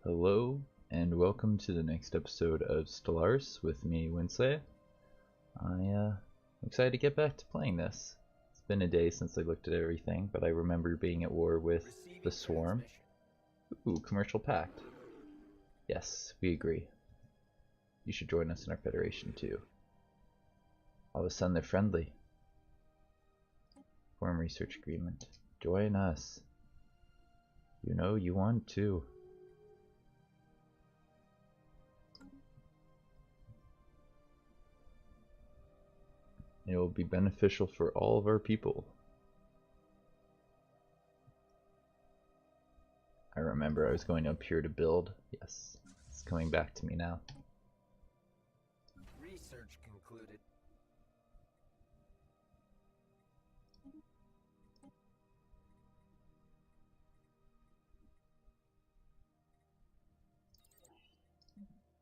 Hello, and welcome to the next episode of Stellaris with me, Winsley. I'm excited to get back to playing this. It's been a day since I looked at everything, but I remember being at war with the Swarm. Ooh, commercial pact. Yes, we agree. You should join us in our federation too. All of a sudden they're friendly. Form research agreement. Join us. You know you want to. It will be beneficial for all of our people. I remember I was going up here to build. Yes, it's coming back to me now. Research concluded.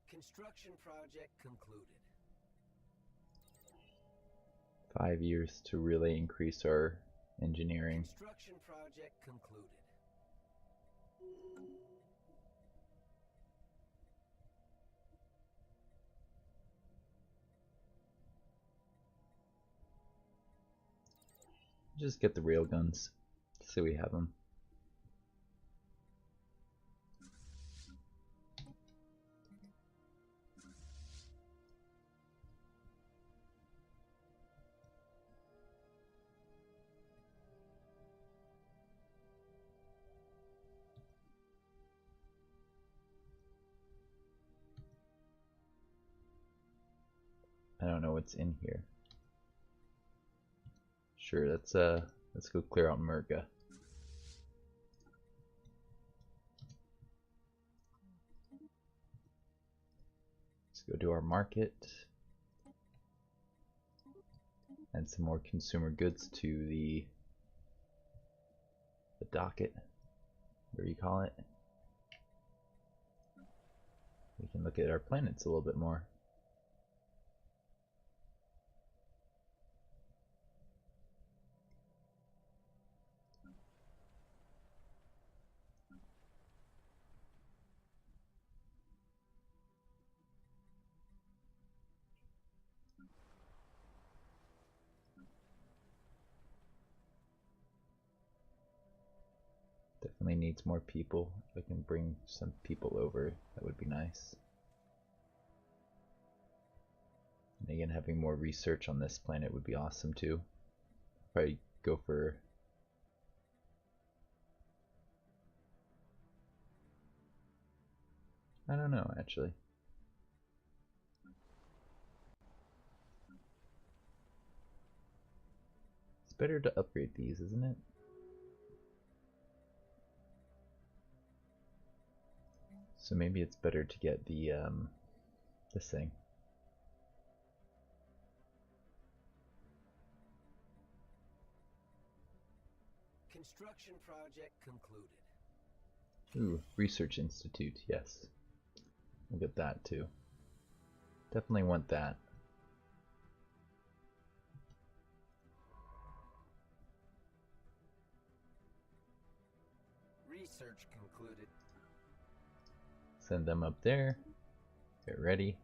Construction project concluded. 5 years to really increase our engineering. Construction project concluded. Just get the railguns so we have them. I don't know what's in here. Sure, let's go clear out Merga. Let's go to our market. And some more consumer goods to the docket, whatever you call it. We can look at our planets a little bit more. Definitely needs more people. If I can bring some people over, that would be nice. And again, having more research on this planet would be awesome too. Probably go for... I don't know, actually. It's better to upgrade these, isn't it? So maybe it's better to get the, this thing. Construction project concluded. Ooh, Research Institute, yes. We'll get that too. Definitely want that. Research concluded. Send them up there. Get ready.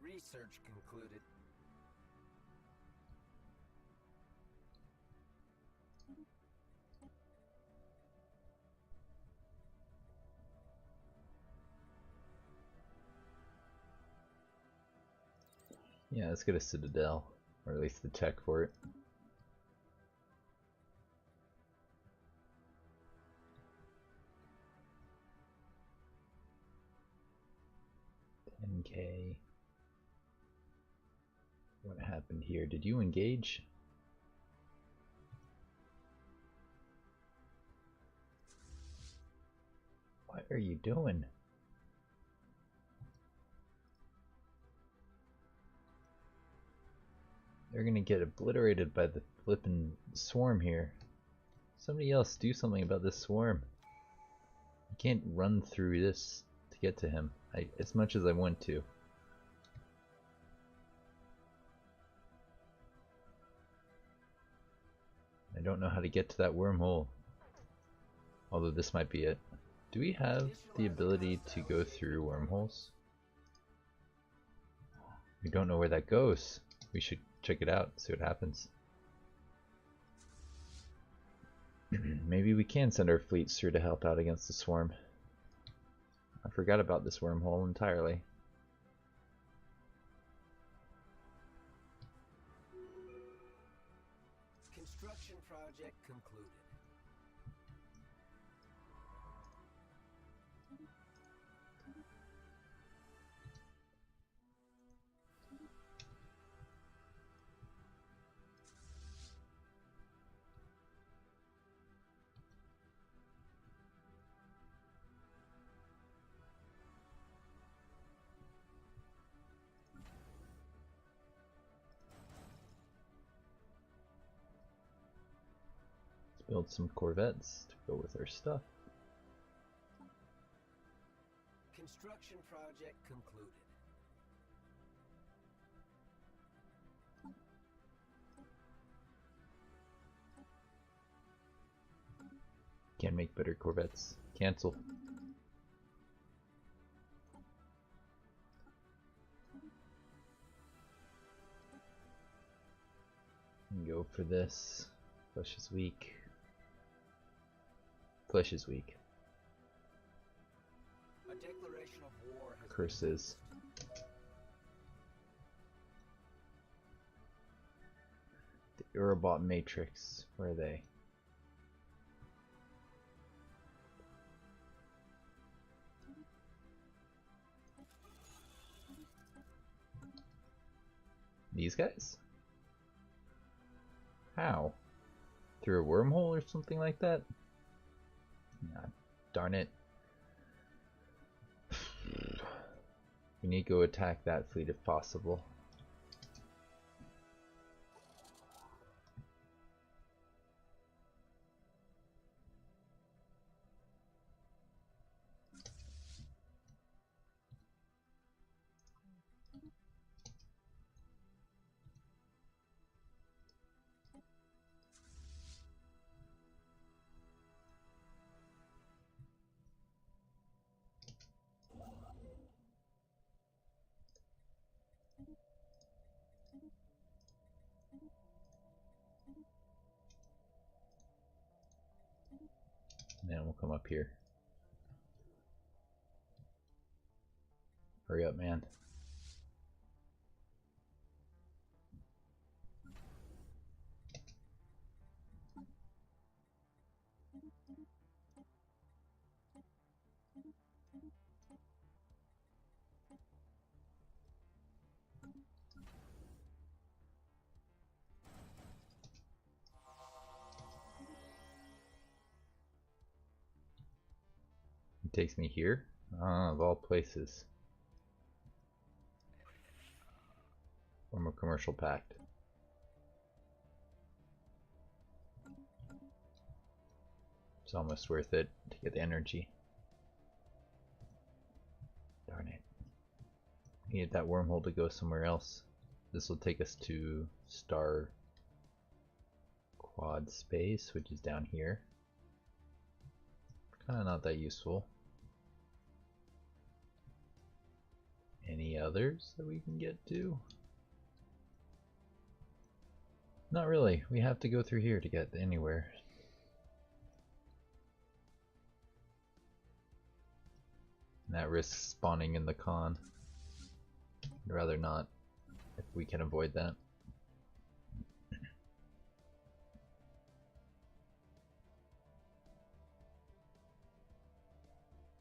Research concluded. Yeah, let's get a Citadel, or at least the tech for it. $10K. What happened here? Did you engage? What are you doing? They're gonna get obliterated by the flippin' swarm here. Somebody else do something about this swarm. can't run through this to get to him, as much as I want to. I don't know how to get to that wormhole. Although this might be it. Do we have the ability to go through wormholes? We don't know where that goes. We should check it out, see what happens. Maybe we can send our fleets through to help out against the swarm. I forgot about this wormhole entirely. Construction project concluded. Let's build some corvettes to go with our stuff. Construction project concluded. Can't make better corvettes. Cancel. And go for this. Flesh is weak. Flesh is weak. A declaration of war has Curses. The Urobot Matrix. Where are they? These guys? How? Through a wormhole or something like that? Nah, darn it. We need to go attack that fleet if possible. And then we'll come up here. Hurry up, man. It takes me here? Ah, of all places. Former commercial pact. It's almost worth it to get the energy. Darn it. Needed that wormhole to go somewhere else. This will take us to Star Quad Space, which is down here. Kinda not that useful. Any others that we can get to? Not really. We have to go through here to get anywhere. And that risks spawning in the con. I'd rather not, if we can avoid that.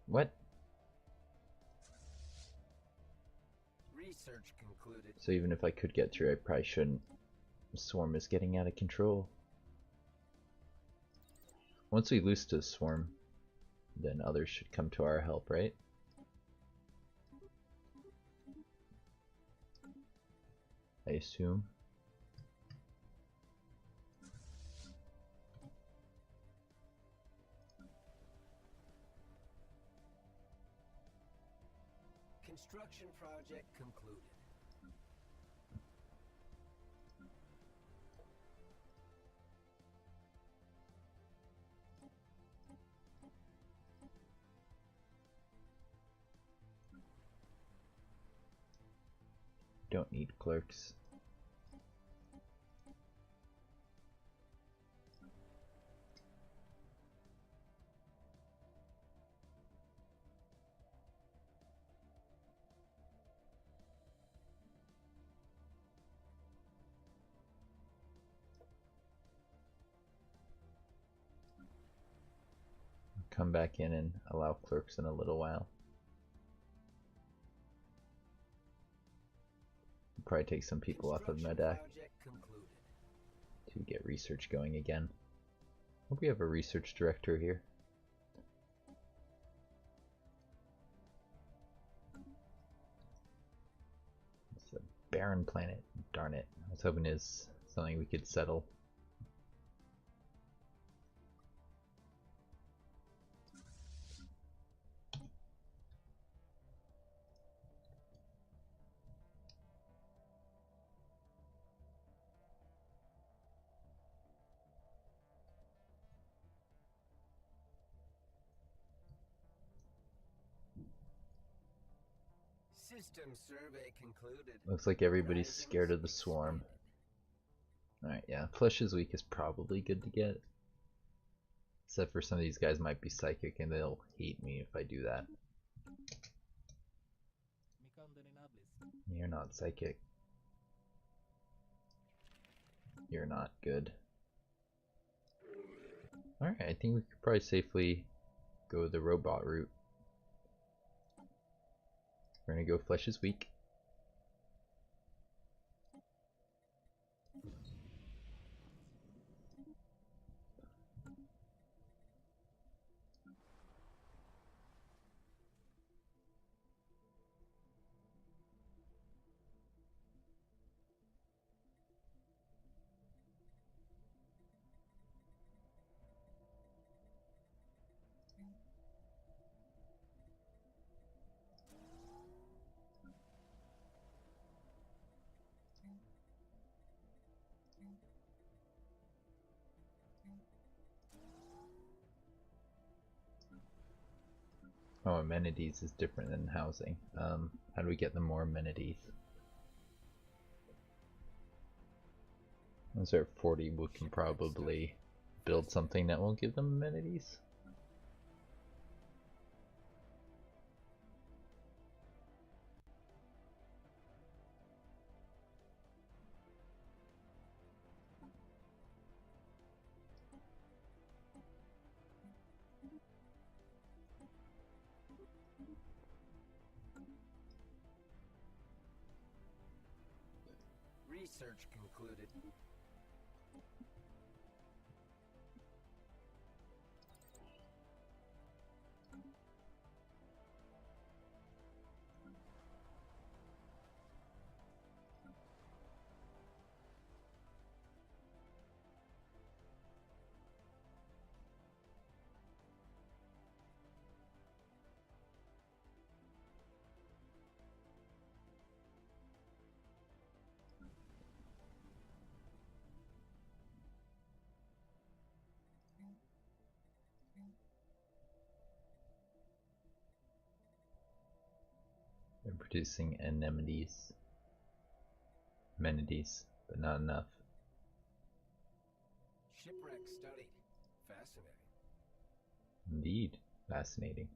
What? research concluded. So even if I could get through, I probably shouldn't. The swarm is getting out of control. Once we lose to the swarm, then others should come to our help, right? I assume. Construction project concluded. Don't need clerks. Come back in and allow clerks in a little while. Probably take some people off of Medak to get research going again. Hope we have a research director here. It's a barren planet. Darn it. I was hoping it's something we could settle. System survey concluded. Looks like everybody's scared of the swarm. Alright, yeah. Flesh is weak is probably good to get. Except for some of these guys might be psychic and they'll hate me if I do that. You're not psychic. You're not good. Alright, I think we could probably safely go the robot route. We're gonna go flesh is weak. Oh, amenities is different than housing. How do we get them more amenities? Once they're at 40, we can probably build something that will give them amenities. Research concluded. They're producing amenities, but not enough. Shipwreck studied. Fascinating. Indeed, fascinating.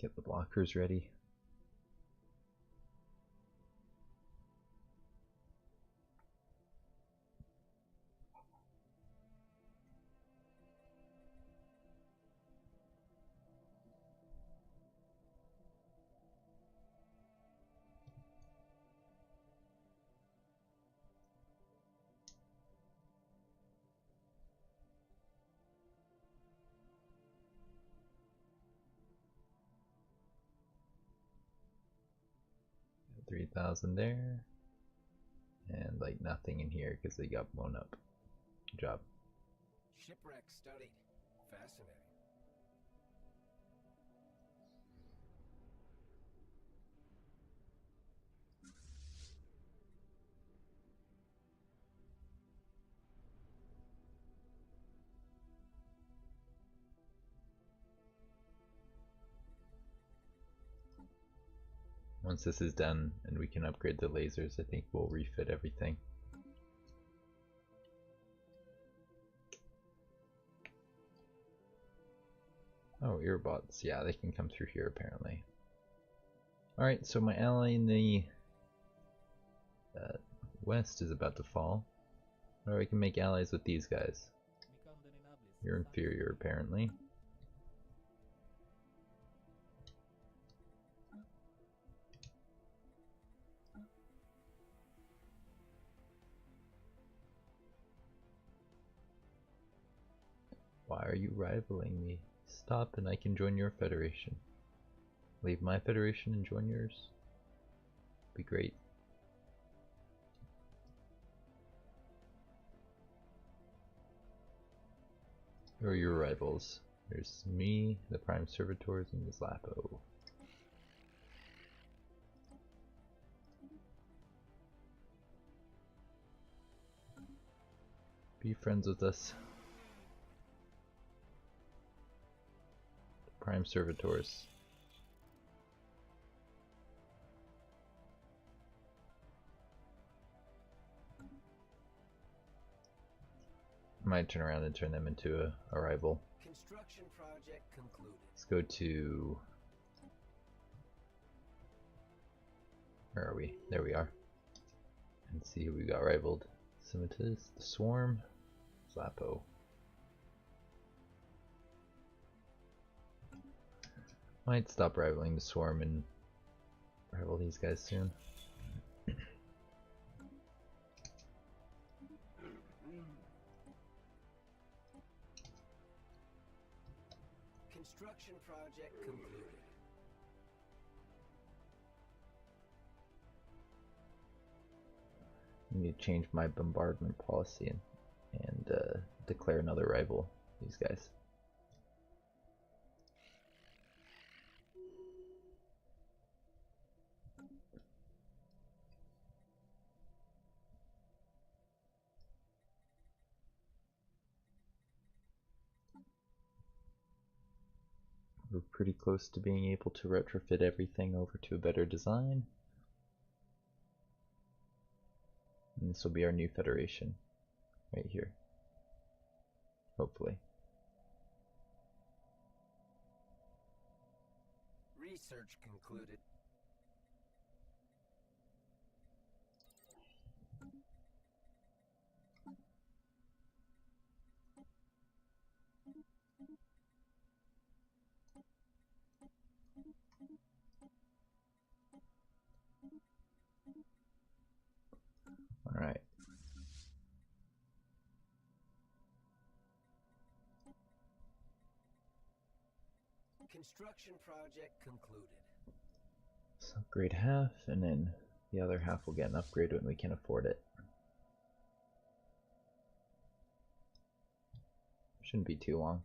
Get the blockers ready. 3,000 there. And like nothing in here because they got blown up. Good job. Shipwreck studied. Fascinating. Once this is done and we can upgrade the lasers, I think we'll refit everything. Oh, earbots. Yeah, they can come through here apparently. Alright, so my ally in the west is about to fall. Or I can make allies with these guys. You're inferior apparently. Why are you rivaling me? Stop and I can join your federation. Leave my federation and join yours. Be great. Who are your rivals? There's me, the Prime Servitors, and the Zlapo. Be friends with us. Prime Servitors. Might turn around and turn them into a rival. Construction project concluded. Let's go to... Where are we? There we are. And see who we got rivaled. Scimitas, the Swarm, Zlapo. Might stop rivaling the Swarm and rival these guys soon. Construction project concluded. I need to change my bombardment policy and declare another rival, these guys. We're pretty close to being able to retrofit everything over to a better design. And this will be our new federation, right here. Hopefully. Research concluded. Alright. Construction project concluded. So upgrade half, and then the other half will get an upgrade when we can afford it. Shouldn't be too long.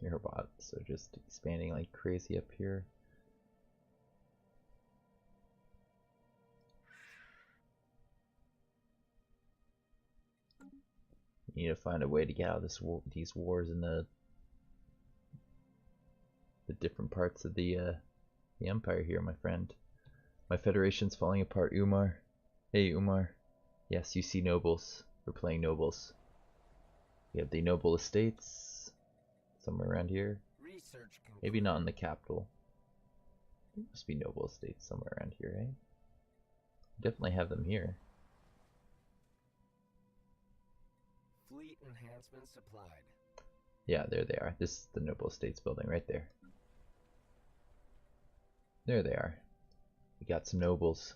Your robots are just expanding like crazy up here. You need to find a way to get out of these wars in the different parts of the empire here, my friend. My federation's falling apart, Umar. Hey, Umar. Yes, you see nobles. We're playing nobles. We have the noble estates somewhere around here. Research concluded. Maybe not in the capital. There must be noble estates somewhere around here, right? Definitely have them here. Fleet enhancement supplied. Yeah, there they are. This is the noble estates building right there. There they are. We got some nobles.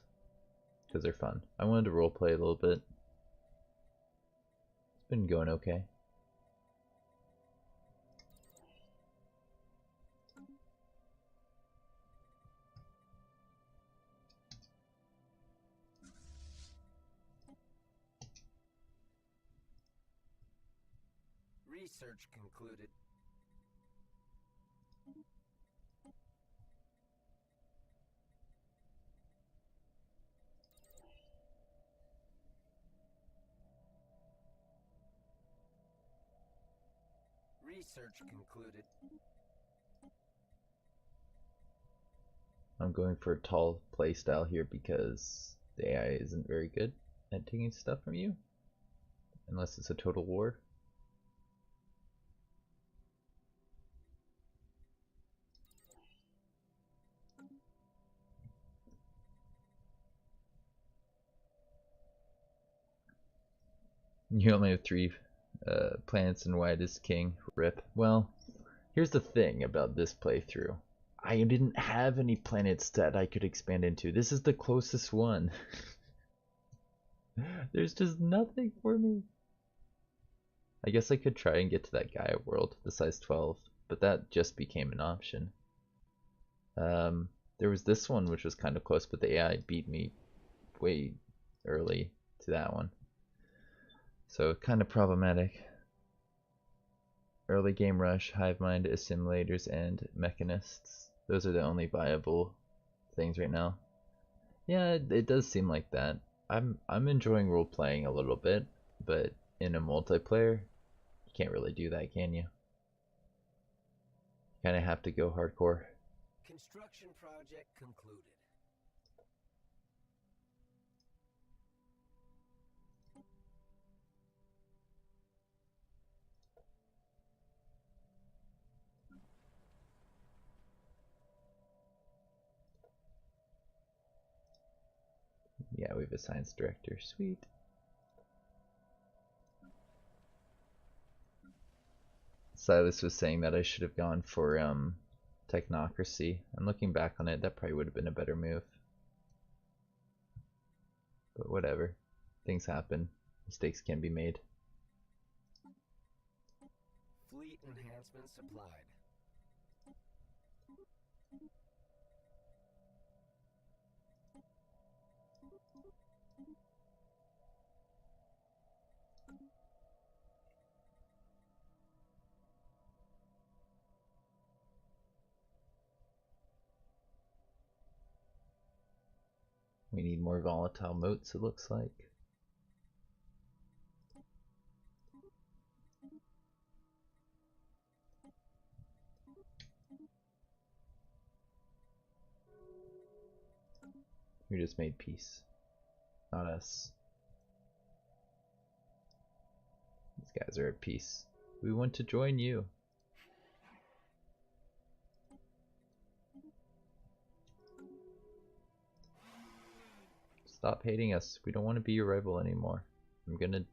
Because they're fun. I wanted to roleplay a little bit. It's been going okay. Research concluded. Research concluded. I'm going for a tall playstyle here because the AI isn't very good at taking stuff from you. Unless it's a total war. You only have 3 planets and white is king. Rip. Well, here's the thing about this playthrough. I didn't have any planets that I could expand into. This is the closest one. There's just nothing for me. I guess I could try and get to that Gaia world, the size 12, but that just became an option. There was this one which was kind of close, but the AI beat me way early to that one. So kind of problematic. Early game rush, hive mind, assimilators, and mechanists. Those are the only viable things right now. Yeah, it does seem like that. I'm enjoying role playing a little bit, but in a multiplayer, you can't really do that, can you? Kind of have to go hardcore. Construction project concluded. Yeah, we have a science director. Sweet. Silas was saying that I should have gone for technocracy. And looking back on it, that probably would have been a better move. But whatever. Things happen. Mistakes can be made. Fleet enhancement supplied. We need more volatile motes, it looks like. We just made peace. Not us. These guys are at peace. We want to join you. Stop hating us. We don't want to be your rival anymore. I'm gonna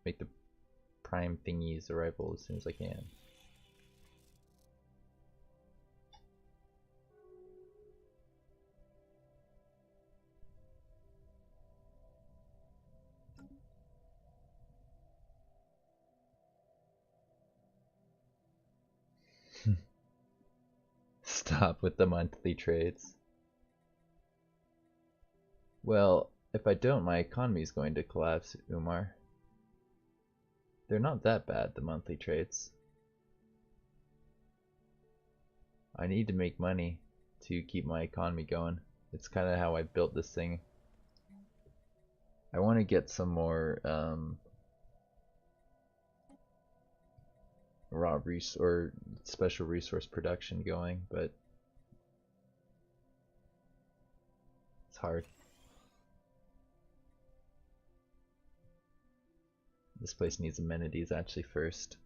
make the prime thingies a rival as soon as I can. Stop with the monthly trades. Well, if I don't, my economy is going to collapse, Umar. They're not that bad, the monthly trades. I need to make money to keep my economy going. It's kind of how I built this thing. I want to get some more raw or special resource production going, but it's hard. This place needs amenities actually first.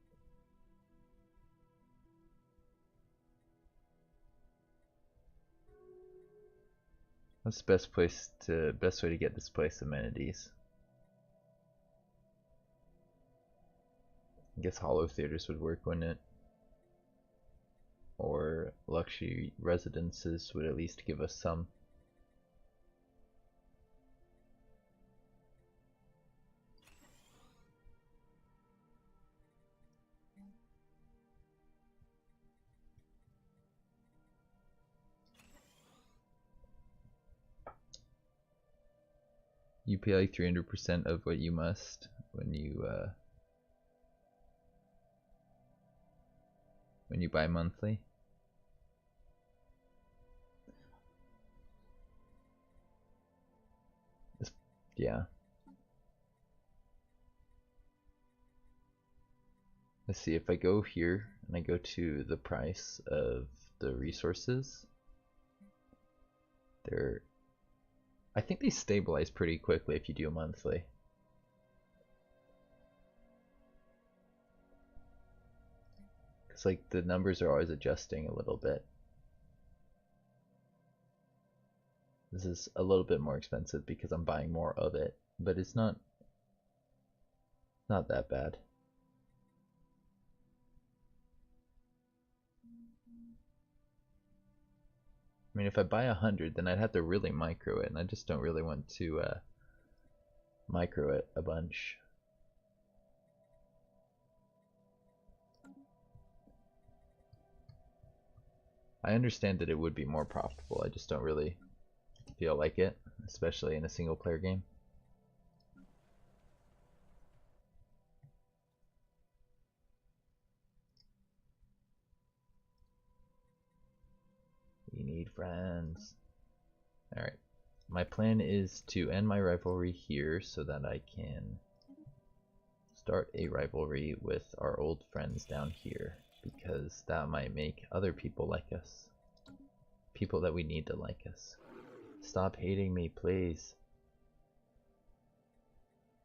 What's the best way to get this place amenities? I guess hollow theaters would work, wouldn't it? Or luxury residences would at least give us some. You pay like 300% of what you must when you buy monthly. Yeah. Let's see, if I go here and I go to the price of the resources, I think they stabilize pretty quickly if you do a monthly. It's like the numbers are always adjusting a little bit. This is a little bit more expensive because I'm buying more of it, but it's not that bad. I mean, if I buy 100, then I'd have to really micro it, and I just don't really want to micro it a bunch. I understand that it would be more profitable, I just don't really feel like it, especially in a single player game. We need friends. Alright. My plan is to end my rivalry here so that I can start a rivalry with our old friends down here, because that might make other people like us. People that we need to like us. Stop hating me, please.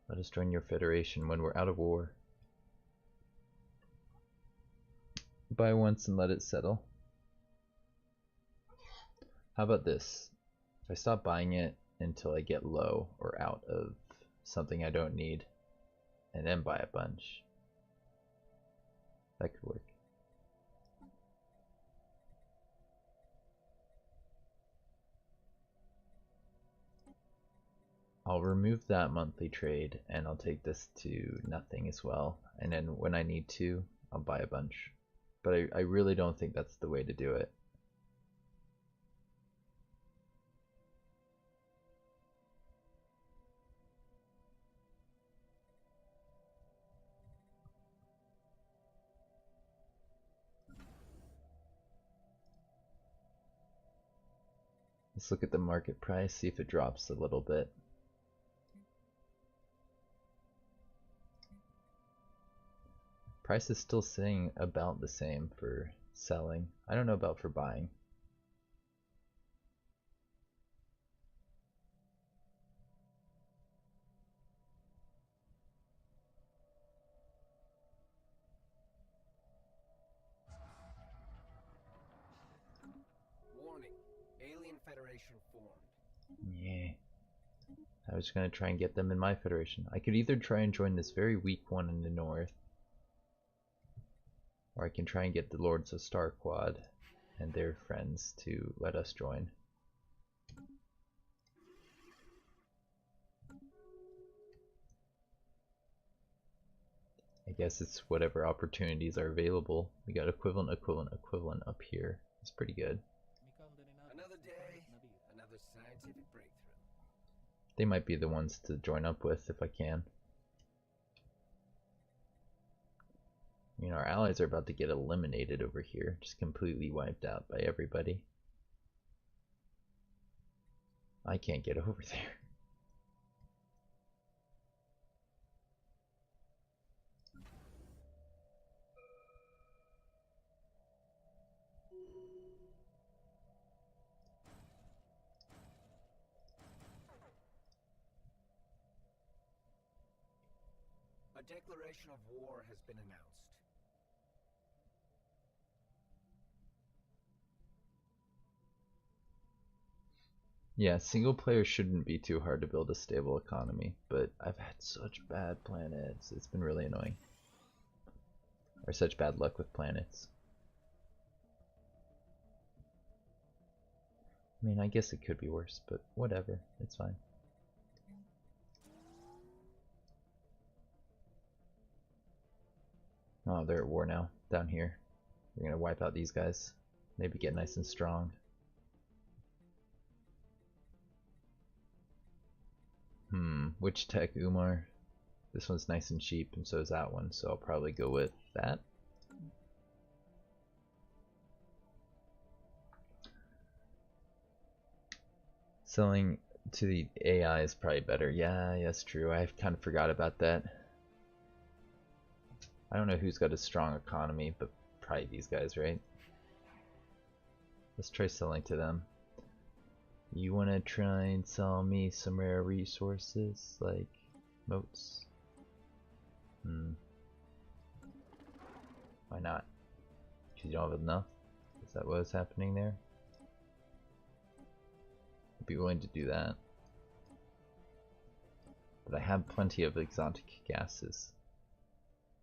Let us join your federation when we're out of war. Buy once and let it settle. How about this? If I stop buying it until I get low or out of something I don't need, and then buy a bunch. That could work. I'll remove that monthly trade and I'll take this to nothing as well. And then when I need to, I'll buy a bunch. But I really don't think that's the way to do it. Let's look at the market price, see if it drops a little bit. Price is still sitting about the same for selling. I don't know about for buying. Warning. Alien Federation formed. Yeah. I was gonna try and get them in my federation. I could either try and join this very weak one in the north, or I can try and get the Lords of Star Quad and their friends to let us join. I guess it's whatever opportunities are available. We got equivalent up here. It's pretty good. Another day, another scientific breakthrough. They might be the ones to join up with if I can. You know, our allies are about to get eliminated over here, just completely wiped out by everybody. I can't get over there. A declaration of war has been announced. Yeah, single player shouldn't be too hard to build a stable economy, but I've had such bad planets. It's been really annoying. Or such bad luck with planets. I mean, I guess it could be worse, but whatever. It's fine. Oh, they're at war now, down here. We're gonna wipe out these guys. Maybe get nice and strong. Which tech, Umar? This one's nice and cheap, and so is that one, so I'll probably go with that. Selling to the AI is probably better. Yeah, that's true. I kind of forgot about that. I don't know who's got a strong economy, but probably these guys, right? Let's try selling to them. You want to try and sell me some rare resources, like moats? Why not? Because you don't have enough? Is that what's happening there? I'd be willing to do that. But I have plenty of exotic gases.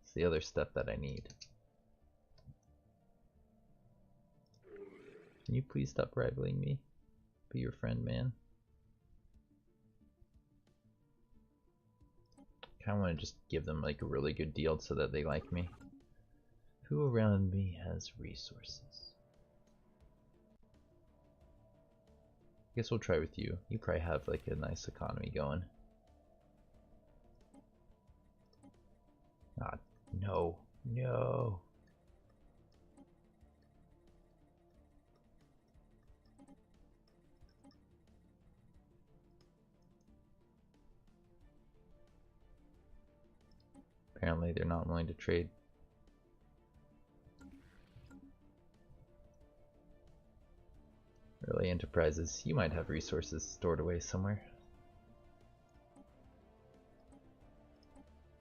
It's the other stuff that I need. Can you please stop rivaling me? Be your friend, man. Kinda wanna just give them like a really good deal so that they like me. Who around me has resources? I guess we'll try with you. You probably have like a nice economy going. Ah, no. No. Apparently they're not willing to trade. Early enterprises, you might have resources stored away somewhere.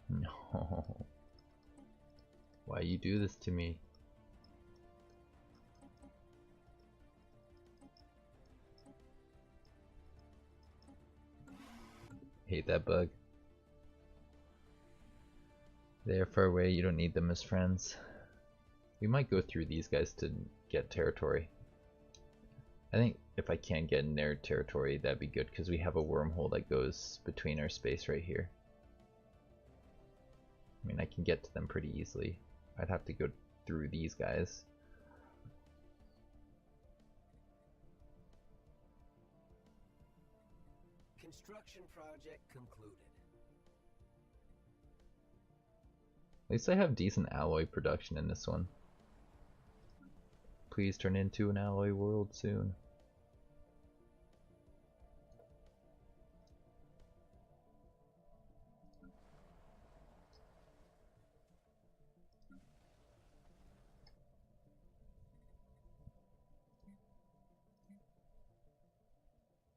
No. Why you do this to me? Hate that bug. They're far away, you don't need them as friends. We might go through these guys to get territory. I think if I can get in their territory, that'd be good, because we have a wormhole that goes between our space right here. I mean, I can get to them pretty easily. I'd have to go through these guys. Construction project concluded. At least I have decent alloy production in this one. Please turn into an alloy world soon.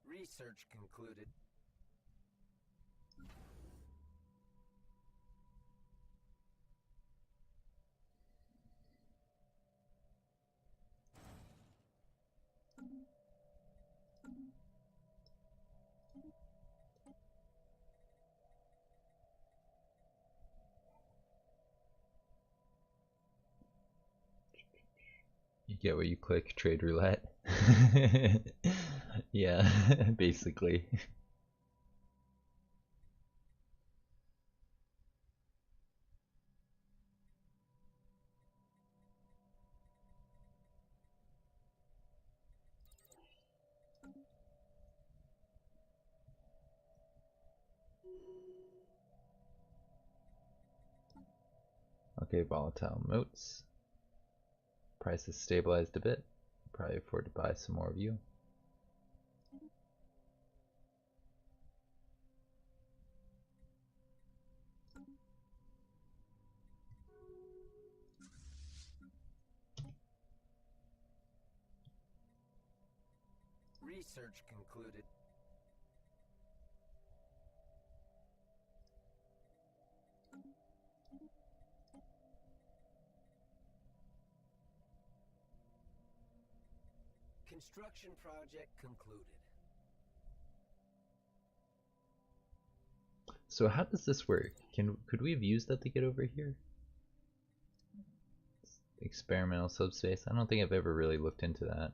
Research concluded. You get what you click, trade roulette. Yeah, basically. Okay, volatile moats. Price has stabilized a bit. Probably afford to buy some more of you. Research concluded. Construction project concluded. So how does this work? Could we have used that to get over here? Experimental subspace. I don't think I've ever really looked into that.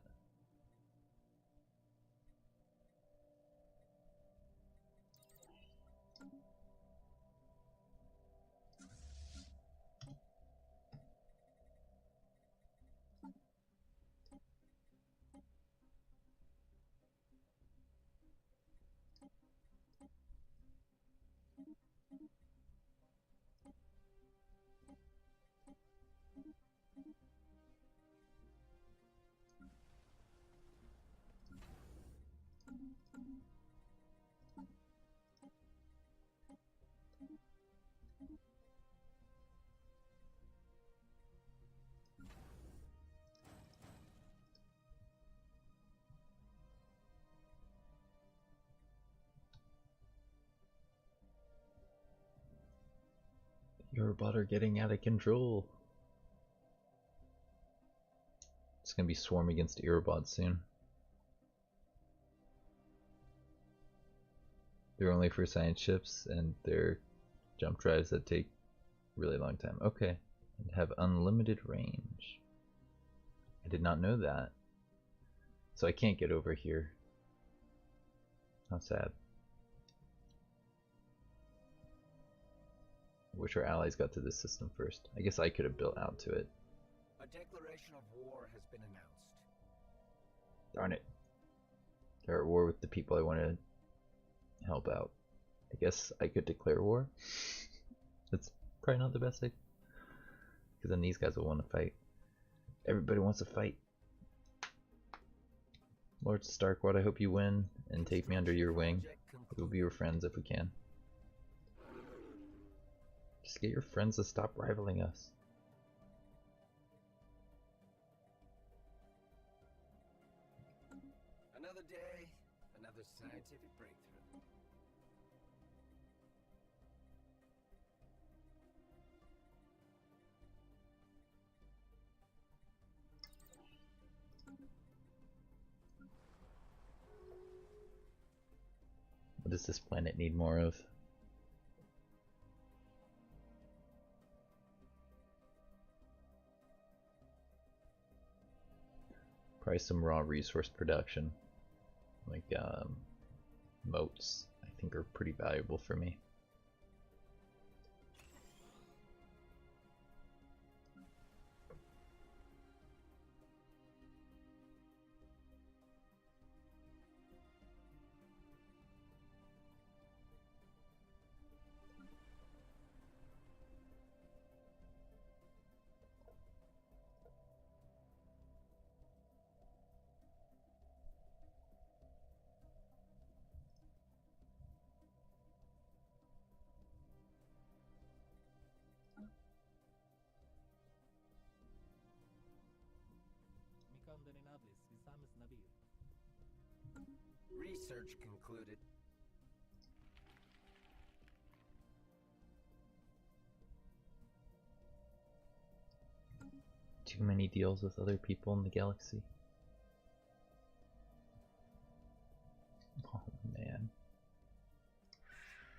Your bot are getting out of control. It's gonna be swarm against Earbot soon. They're only for science ships and they're jump drives that take really long time. Okay, and have unlimited range. I did not know that. So I can't get over here. How sad. I wish our allies got to this system first. I guess I could have built out to it. A declaration of war has been announced. Darn it. They're at war with the people I want to help out. I guess I could declare war. That's probably not the best idea. Because then these guys will want to fight. Everybody wants to fight. Lord Starkwood, I hope you win and take me under your wing. We'll be your friends if we can. Just get your friends to stop rivaling us. Another day, another scientific breakthrough. What does this planet need more of? Probably some raw resource production. Like moats, I think are pretty valuable for me. Research concluded. Too many deals with other people in the galaxy. Oh man.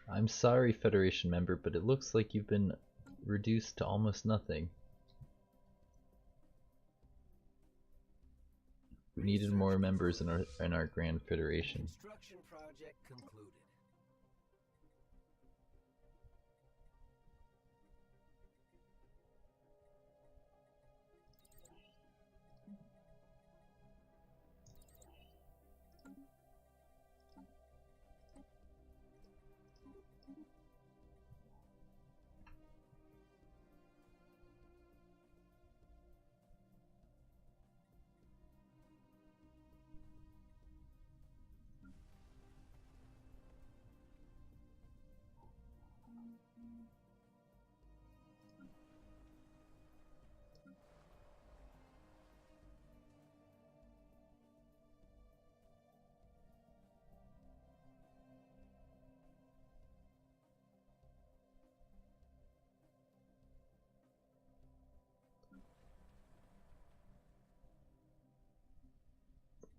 I'm sorry, Federation member, but it looks like you've been reduced to almost nothing. We needed more members in our Grand Federation. Construction project concluded.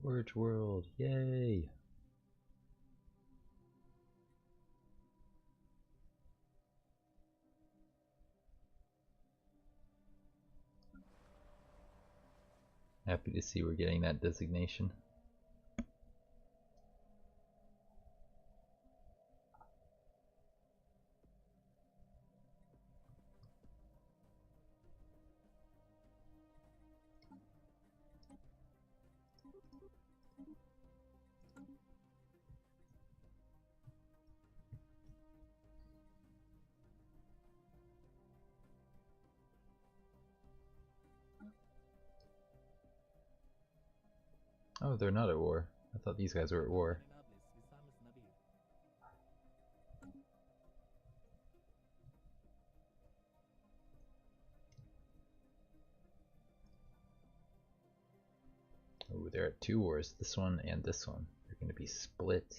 Forge World, yay! Happy to see we're getting that designation. Oh, they're not at war. I thought these guys were at war. Oh, they're at 2 wars. This one and this one. They're going to be split.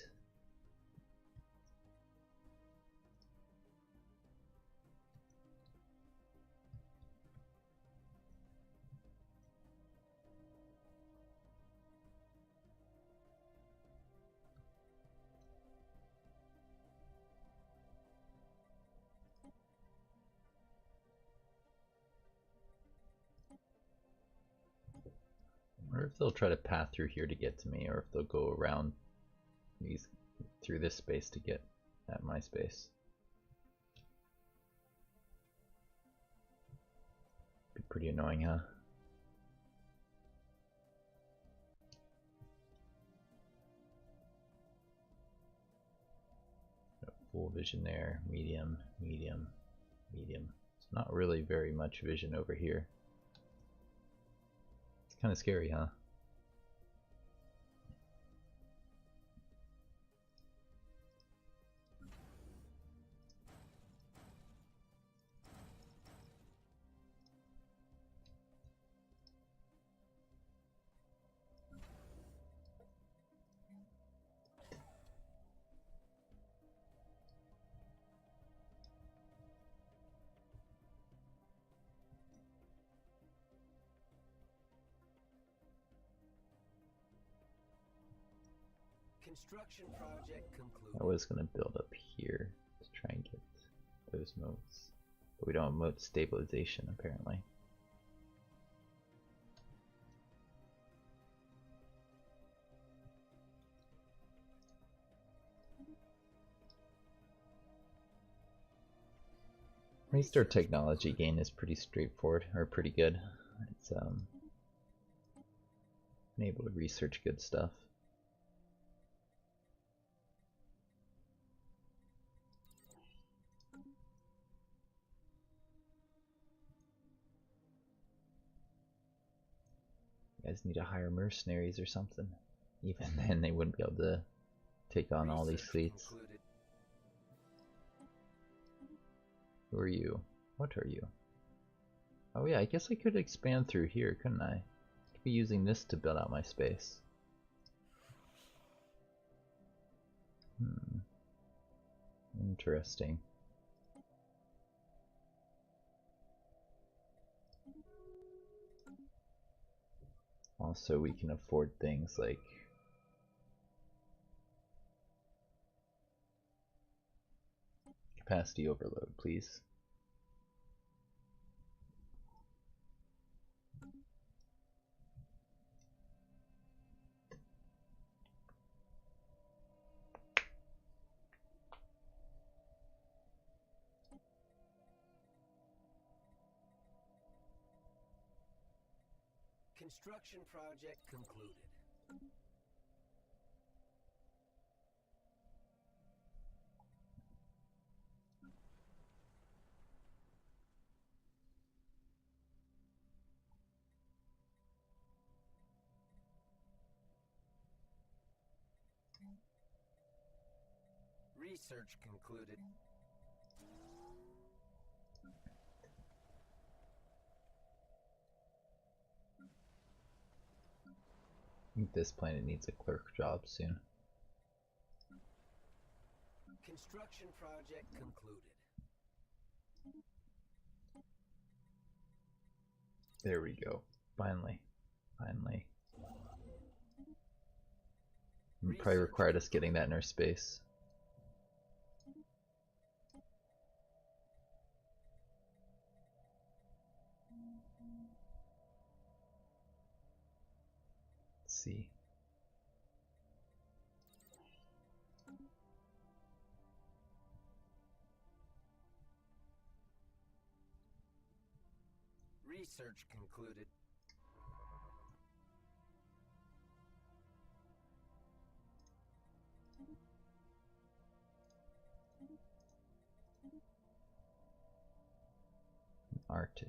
I wonder if they'll try to path through here to get to me, or if they'll go around these through this space to get at my space. Be pretty annoying, huh? Got full vision there, medium, medium, medium. It's not really very much vision over here. It's kind of scary, huh? Construction project concluded. I was going to build up here to try and get those motes. But we don't have mote stabilization, apparently. At least our technology gain is pretty straightforward, or pretty good. It's been able to research good stuff. You guys need to hire mercenaries or something. Even then, they wouldn't be able to take on all these fleets. Who are you? What are you? Oh yeah, I guess I could expand through here, couldn't I? I could be using this to build out my space. Interesting. Also, we can afford things like capacity overload, please. Construction project concluded. Research concluded. I think this planet needs a clerk job soon. Construction project concluded. There we go. Finally. Finally. It probably required us getting that in our space. Let's see. Research concluded. Arctic.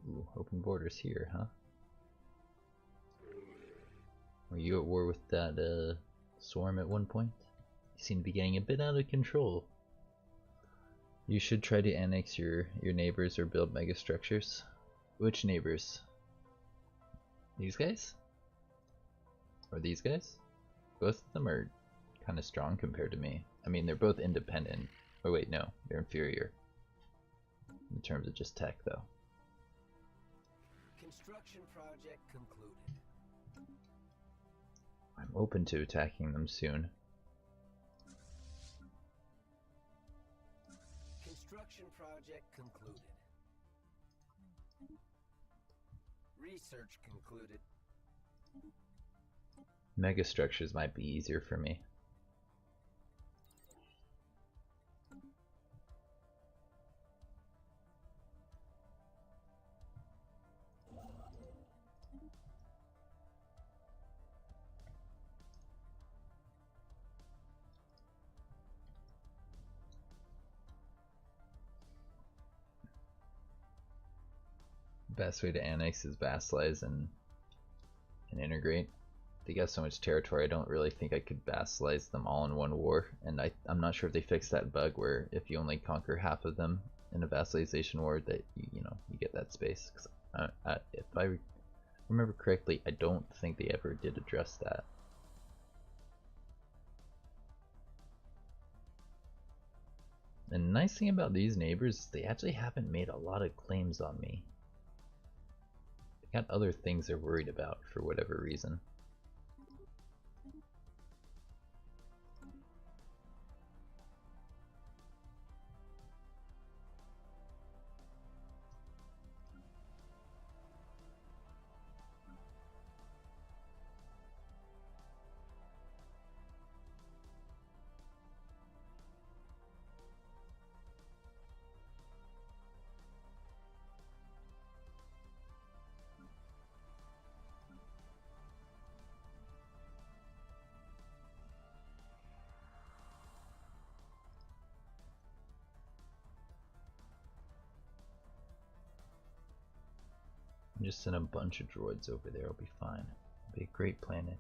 Ooh, open borders here, huh? Were you at war with that swarm at one point? You seem to be getting a bit out of control. You should try to annex your neighbors or build megastructures. Which neighbors? These guys? Or these guys? Both of them are kind of strong compared to me. I mean, they're both independent. Oh wait, no, they're inferior. In terms of just tech, though. Construction project concluded. I'm open to attacking them soon. Construction project concluded. Research concluded. Megastructures might be easier for me. Best way to annex is vassalize and integrate. They got so much territory, I don't really think I could vassalize them all in one war, and I'm not sure if they fixed that bug where if you only conquer half of them in a vassalization war that you get that space. 'Cause if I remember correctly, I don't think they ever did address that. And the nice thing about these neighbors is they actually haven't made a lot of claims on me. Got other things they're worried about for whatever reason. Just send a bunch of droids over there, it'll be fine. It'll be a great planet.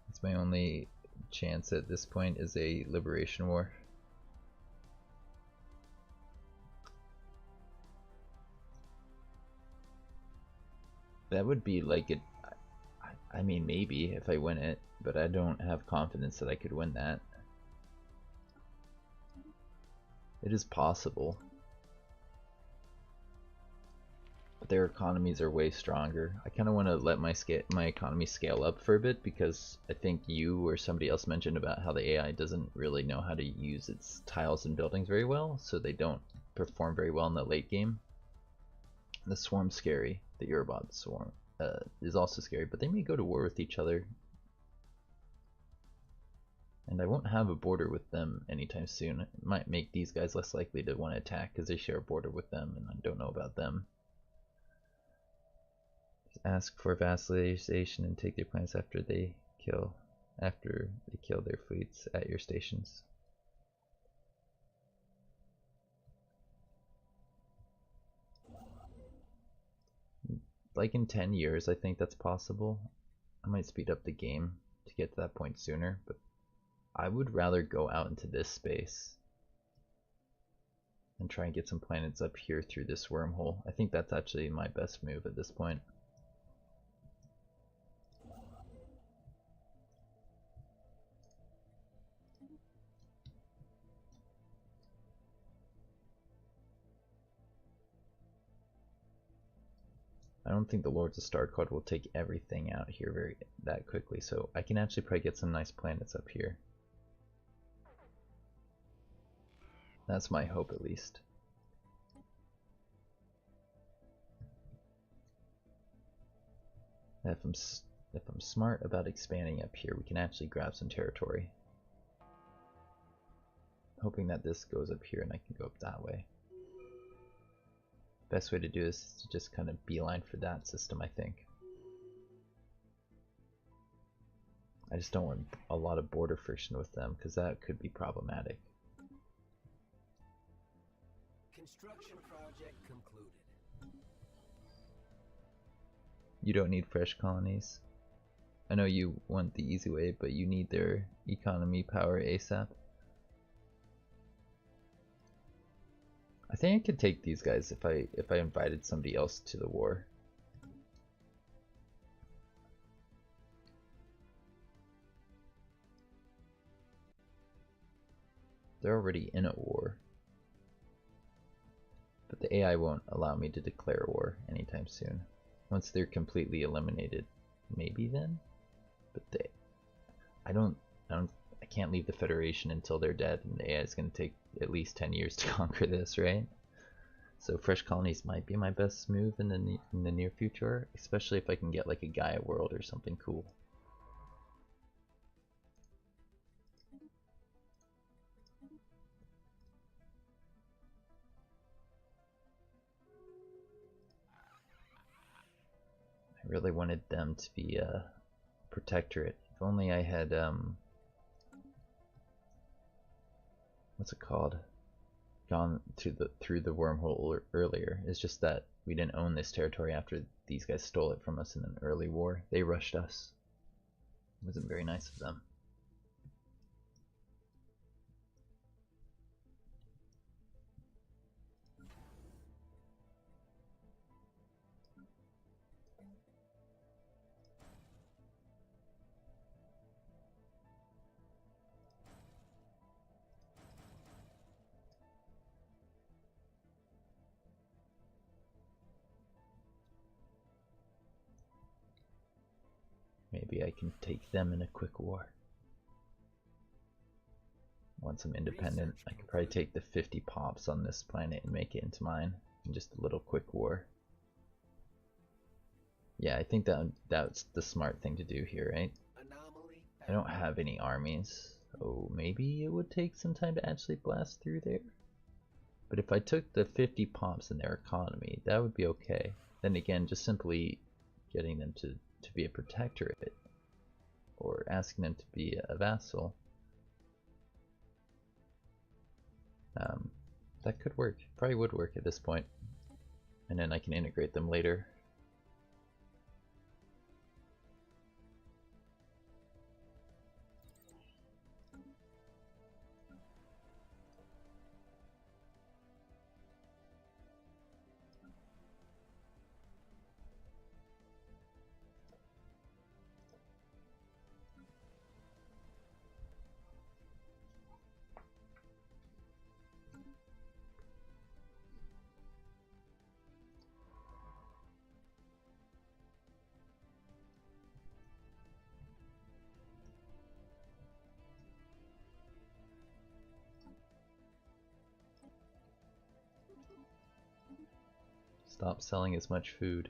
It's my only chance at this point is a liberation war. That would be like it. I mean, maybe if I win it, but I don't have confidence that I could win that. It is possible. But their economies are way stronger. I kind of want to let my economy scale up for a bit because I think you or somebody else mentioned about how the AI doesn't really know how to use its tiles and buildings very well, so they don't perform very well in the late game. The swarm's scary. The Eurobot swarm is also scary, but they may go to war with each other. And I won't have a border with them anytime soon. It might make these guys less likely to want to attack because they share a border with them and I don't know about them. Ask for vassalization and take their planets after they kill their fleets at your stations. like in 10 years, I think that's possible. I might speed up the game to get to that point sooner, but I would rather go out into this space and try and get some planets up here through this wormhole. I think that's actually my best move at this point. I don't think the Lords of Starcard will take everything out here that quickly, so I can actually probably get some nice planets up here. That's my hope, at least. If I'm smart about expanding up here, we can actually grab some territory. Hoping that this goes up here and I can go up that way. Best way to do this is to just kind of beeline for that system, I think. I just don't want a lot of border friction with them, because that could be problematic. Construction project concluded. You don't need fresh colonies. I know you want the easy way, but you need their economy power ASAP. I think I could take these guys if I invited somebody else to the war. They're already in a war. But the AI won't allow me to declare war anytime soon. Once they're completely eliminated, maybe then? But I can't leave the Federation until they're dead, and the AI is going to take at least 10 years to conquer this, right? So fresh colonies might be my best move in the near future, especially if I can get like a Gaia world or something cool. I really wanted them to be a protectorate. If only I had what's it called? Gone through the wormhole earlier. It's just that we didn't own this territory after these guys stole it from us in an early war. They rushed us. It wasn't very nice of them. Maybe I can take them in a quick war. Once I'm independent, I can probably take the 50 pops on this planet and make it into mine in just a little quick war. Yeah, I think that's the smart thing to do here, right? I don't have any armies, so maybe it would take some time to actually blast through there. But if I took the 50 pops in their economy, that would be okay. Then again, just simply getting them to be a protectorate, or asking them to be a vassal, that could work. Probably would work at this point. And then I can integrate them later. Stop selling as much food.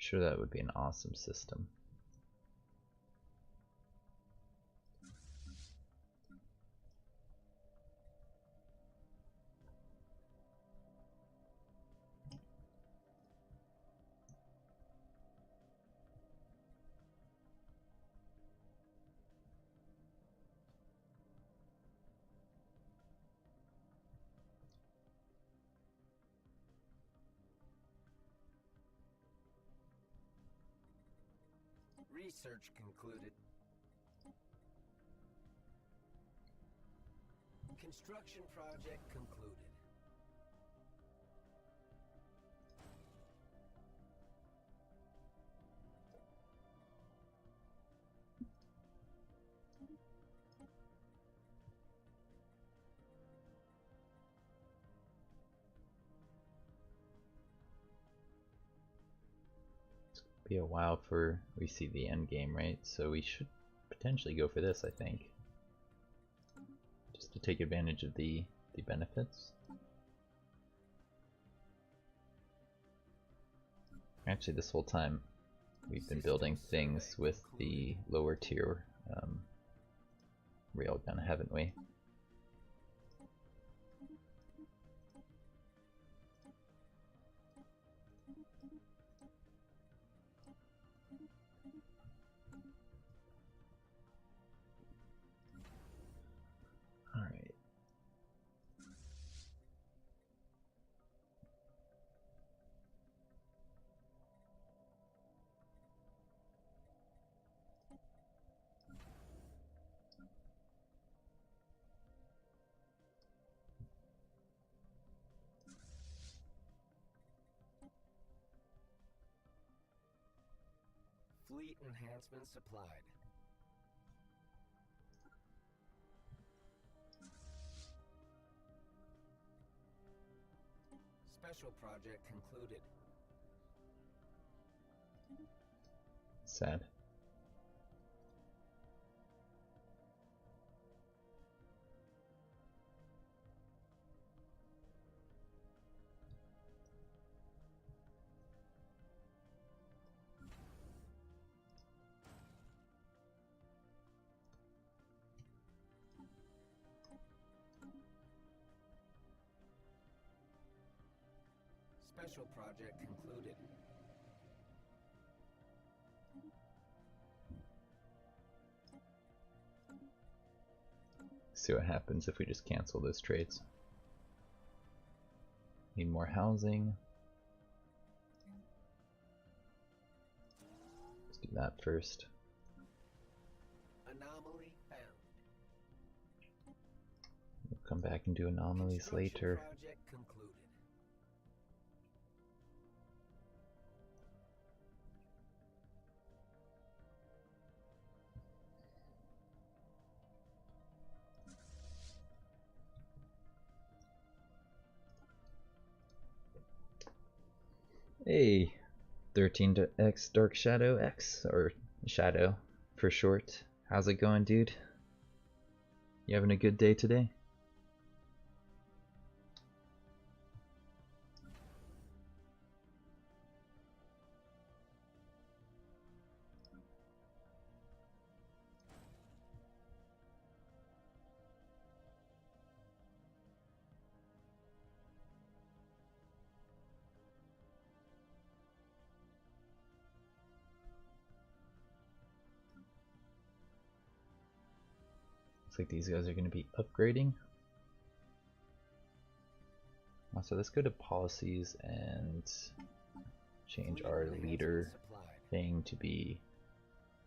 Sure, that would be an awesome system. Research concluded. Construction project concluded. Be a while for we see the end game, right? So we should potentially go for this, I think, just to take advantage of the benefits. Actually, this whole time we've been building things with the lower tier railgun, haven't we? Alright. Fleet enhancement supplied. Special project concluded. Sad. Special project concluded. See what happens if we just cancel those trades. Need more housing. Let's do that first. Anomaly found. We'll come back and do anomalies later. Project concluded. Hey, 13X Dark Shadow X, or Shadow for short. How's it going, dude? You having a good day today? Looks like these guys are going to be upgrading. So let's go to policies and change our leader thing to be,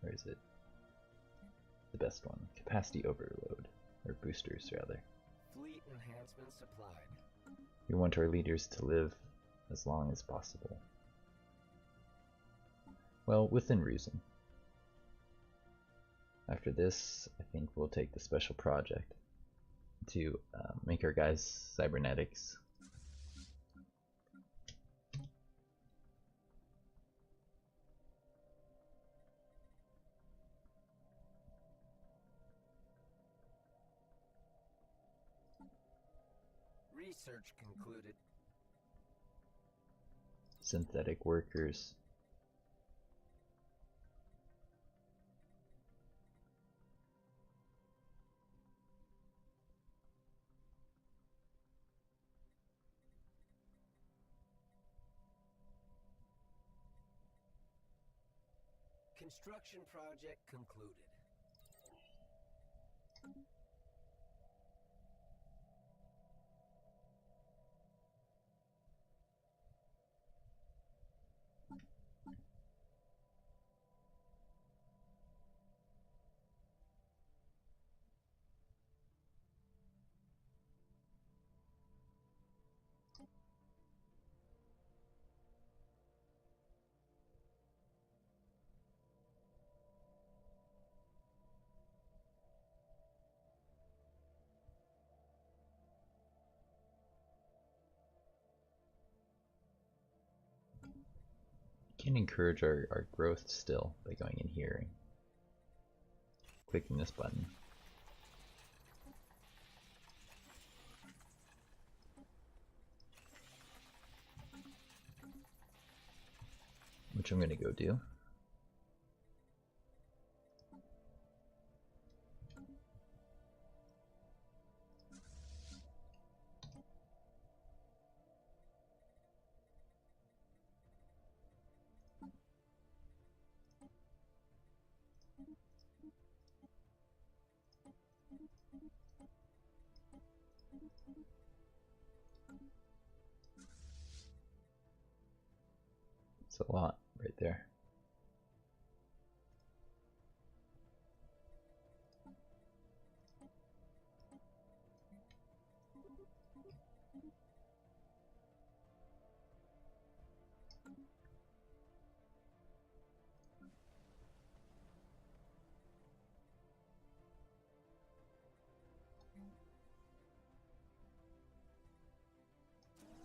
where is it? The best one, capacity overload, or boosters rather. Fleet enhancement supplied. We want our leaders to live as long as possible. Well, within reason. After this, I think we'll take the special project to make our guys cybernetics. Research concluded. Synthetic workers. Construction project concluded. Can encourage our growth still by going in here and clicking this button. Which I'm going to go do. It's a lot right there.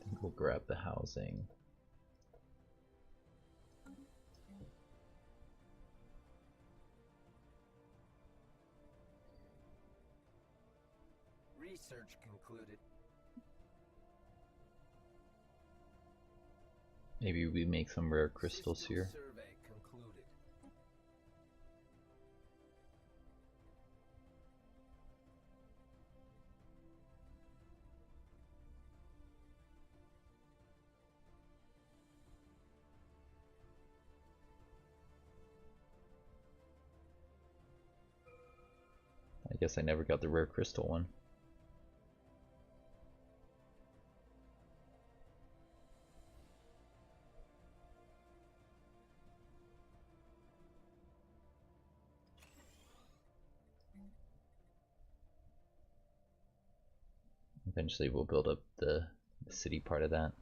I think we'll grab the housing. Research concluded. Maybe we make some rare crystals here. Survey concluded. I guess I never got the rare crystal one. Eventually we'll build up the city part of that.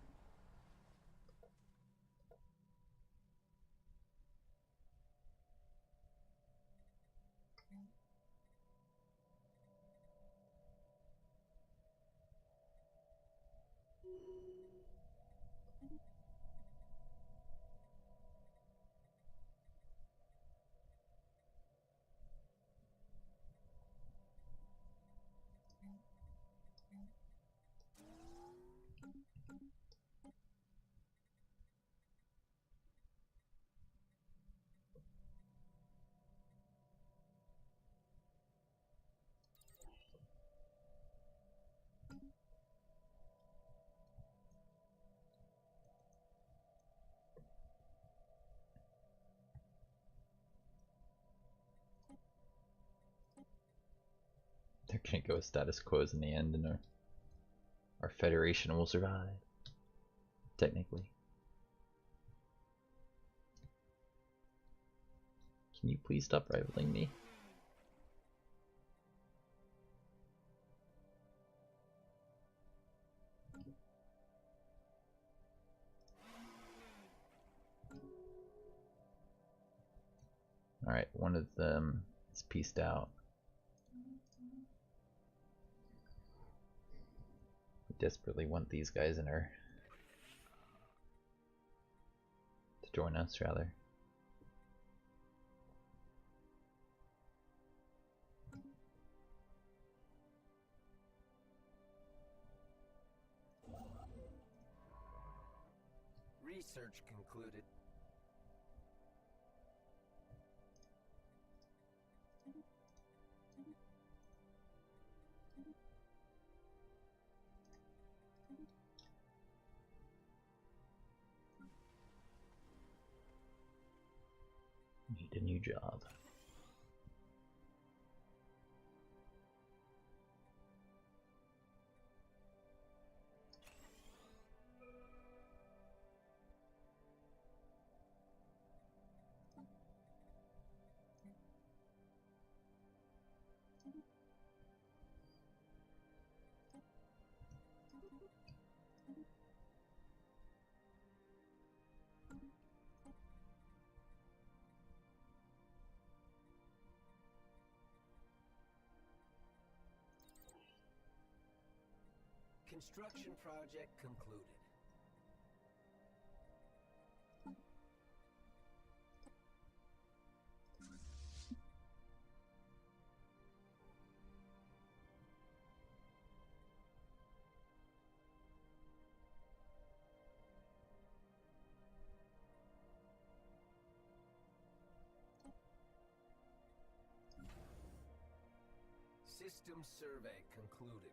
They're gonna go status quos in the end, and our federation will survive. Technically. Can you please stop rivaling me? Alright, one of them is pieced out. We desperately want these guys in our... to join us, rather. Research concluded. a new job. Construction project concluded. System survey concluded.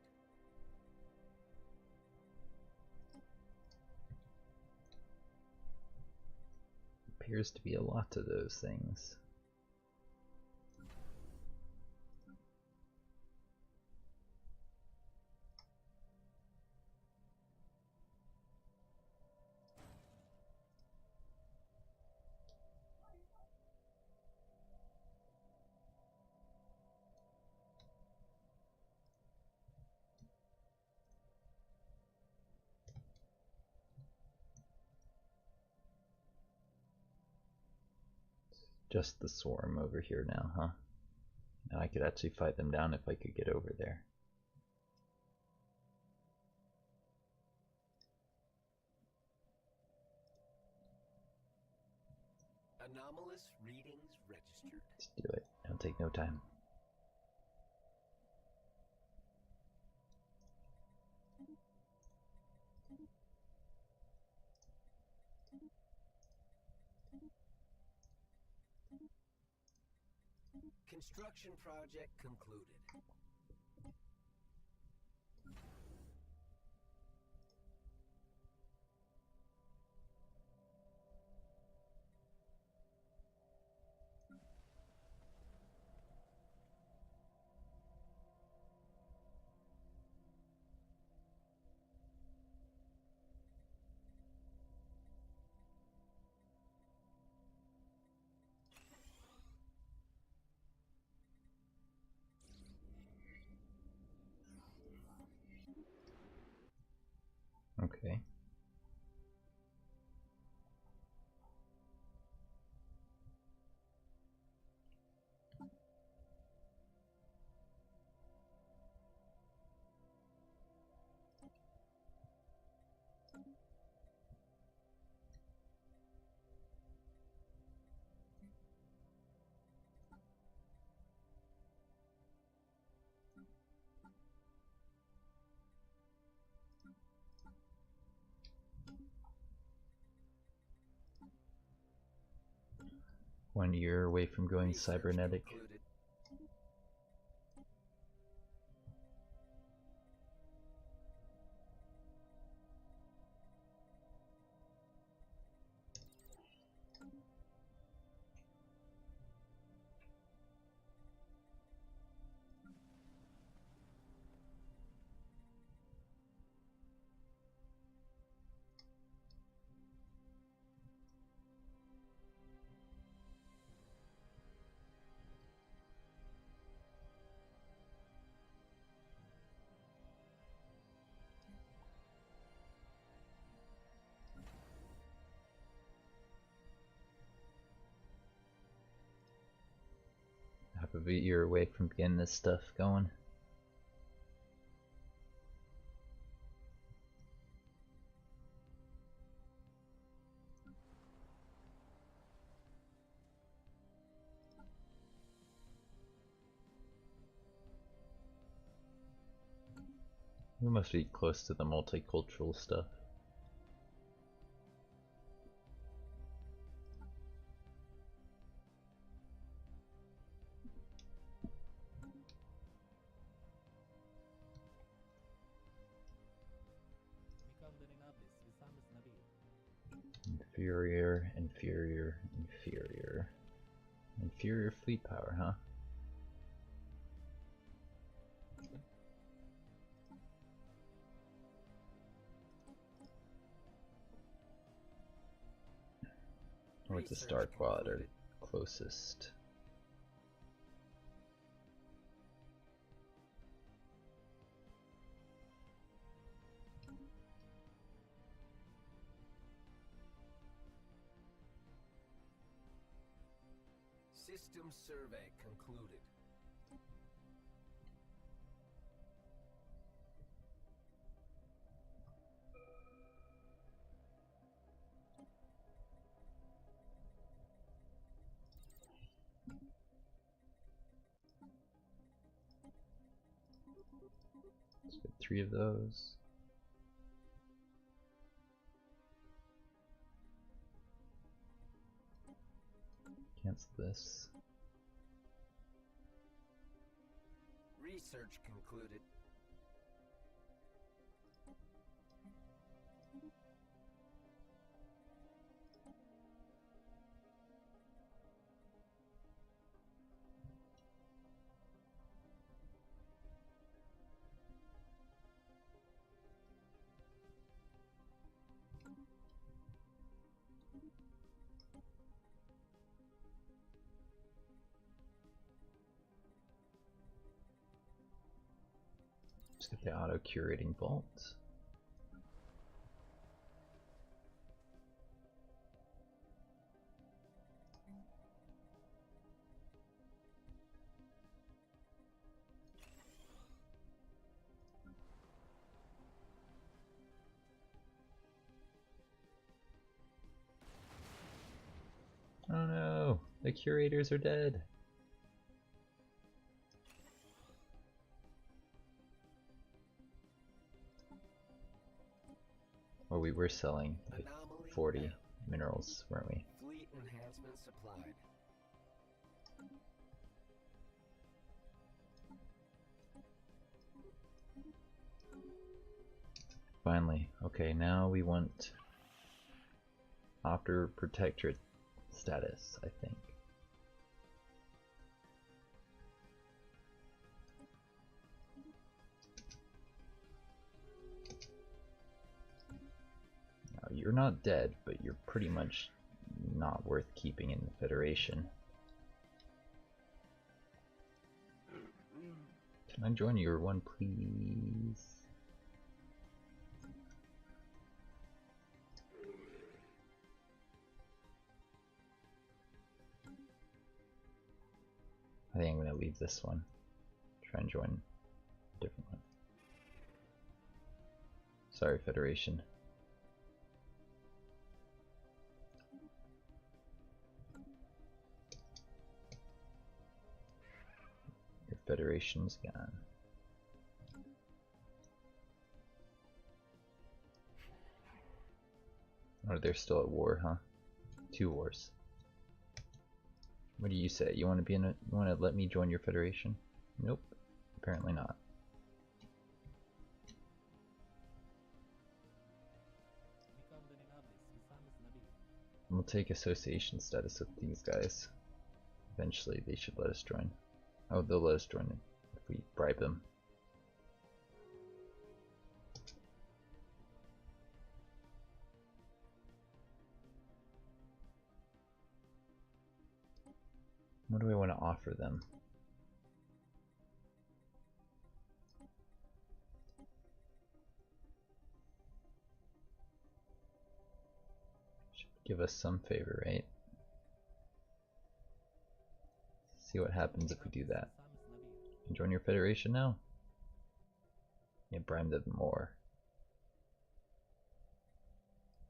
Appears to be a lot of those things. Just the swarm over here now, huh? Now I could actually fight them down if I could get over there. Anomalous readings registered. Let's do it. It'll take no time. Construction project concluded. Okay. One year away from going Research cybernetic. concluded. Half of a year away from getting this stuff going. We must be close to the multicultural stuff. Inferior, inferior, inferior. Inferior fleet power, huh? Where's the Star Quad or closest? System survey concluded. Let's get 3 of those. Cancel this. Research concluded. Let's get the auto curating vault. Oh no, the curators are dead. Or we were selling like 40 minerals, weren't we? Fleet enhancement supplied. Finally. Okay, now we want Opter Protectorate status, I think. Now, you're not dead, but you're pretty much not worth keeping in the Federation. Can I join your one, please? I think I'm going to leave this one. Try and join a different one. Sorry, Federation. Your Federation's gone. Oh, they're still at war, huh? 2 wars. What do you say? You want to be in a? You want to let me join your Federation? Nope. Apparently not. We'll take association status with these guys. Eventually, they should let us join. Oh, they'll let us join if we bribe them. What do I want to offer them? Should give us some favor, right? See what happens if we do that. Join your Federation now? Yeah, bribe them more.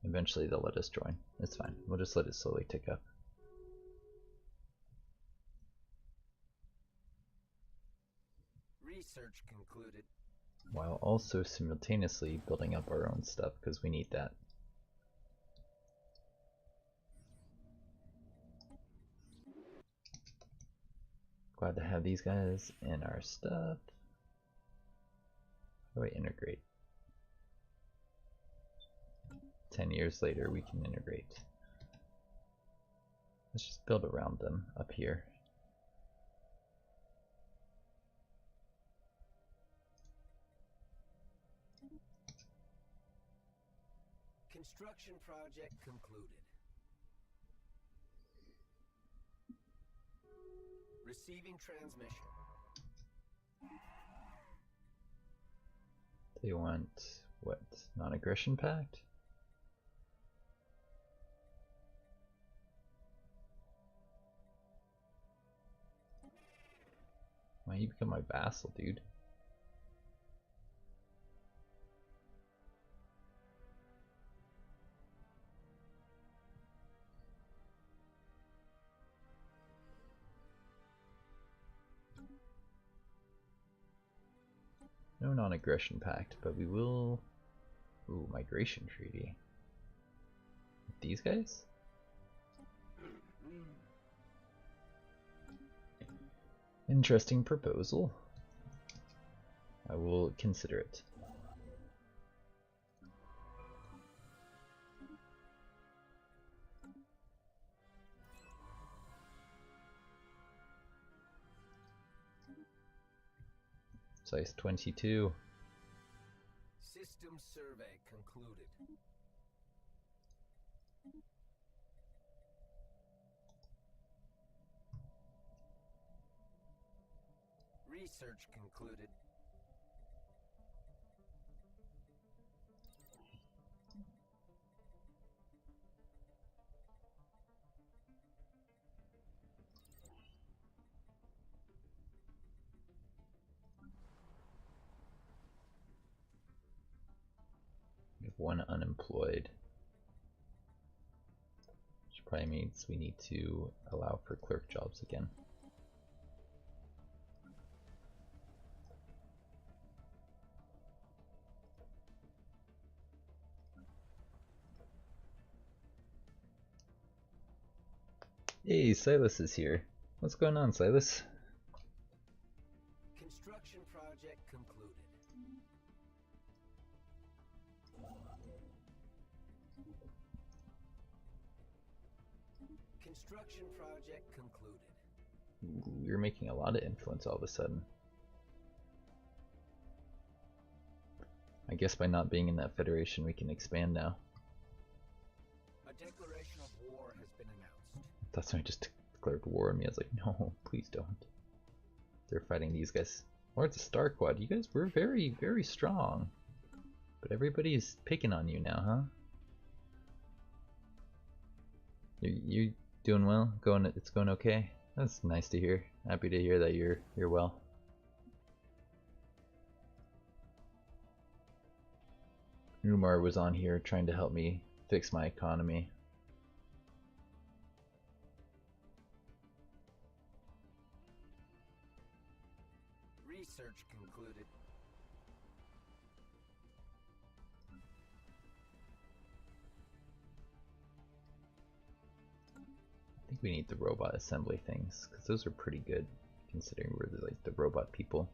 Eventually they'll let us join. It's fine. We'll just let it slowly tick up. Research concluded. While also simultaneously building up our own stuff, because we need that. Glad to have these guys in our stuff. How do I integrate? 10 years later we can integrate. Let's just build around them up here. Construction project concluded. Receiving transmission. They want what? Non-aggression pact? Why you become my vassal, dude? No non-aggression pact, but we will... Ooh, migration treaty. With these guys? Interesting proposal. I will consider it. Size 22. System survey concluded. Research concluded. We have one unemployed. Which probably means we need to allow for clerk jobs again. Hey, Silas is here. What's going on, Silas? Construction project concluded. Construction project concluded. Ooh, you're making a lot of influence all of a sudden. I guess by not being in that federation we can expand now. A declaration of war has been announced. That's why I just declared war on me. I was like, no, please don't. They're fighting these guys. Lords of Star Quad, you guys were very, very strong. But everybody's picking on you now, huh? You doing well? It's going okay? That's nice to hear. Happy to hear that you're well. Umar was on here trying to help me fix my economy. Research concluded. I think we need the robot assembly things, because those are pretty good, considering we're like the robot people.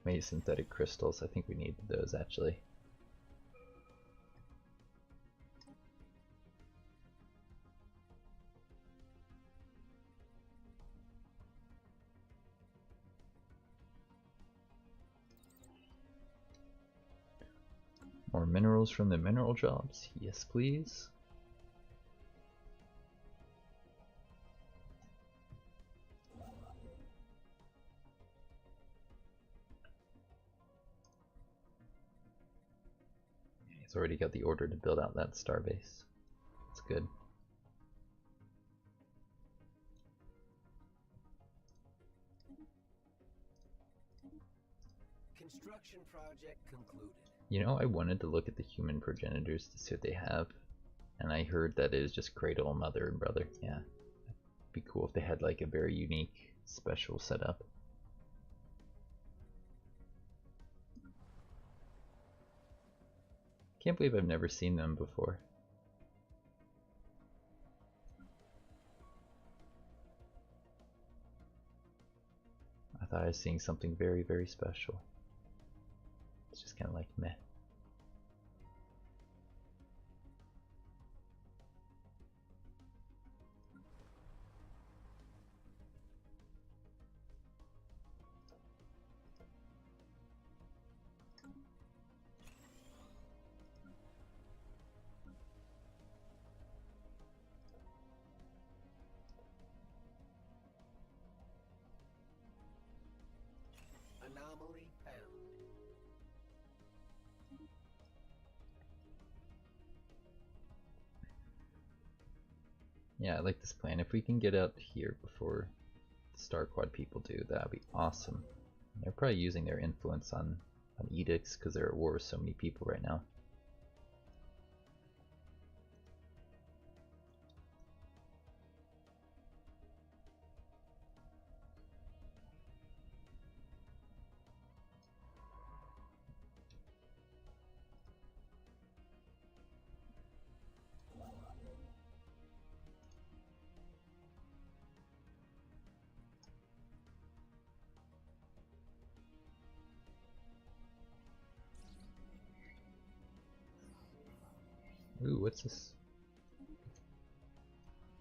Maybe synthetic crystals, I think we need those actually. More minerals from the mineral jobs, yes please. He's already got the order to build out that starbase. That's good. Construction project concluded. You know, I wanted to look at the human progenitors to see what they have, and I heard that it is just cradle, mother, and brother. Yeah, it'd be cool if they had like a very unique, special setup. Can't believe I've never seen them before. I thought surprised seeing something very, very special. It's just kind of like meh. Anomaly found. Yeah, I like this plan. If we can get out here before the Star Quad people do, that would be awesome. They're probably using their influence on edicts because they're at war with so many people right now. Ooh, what's this?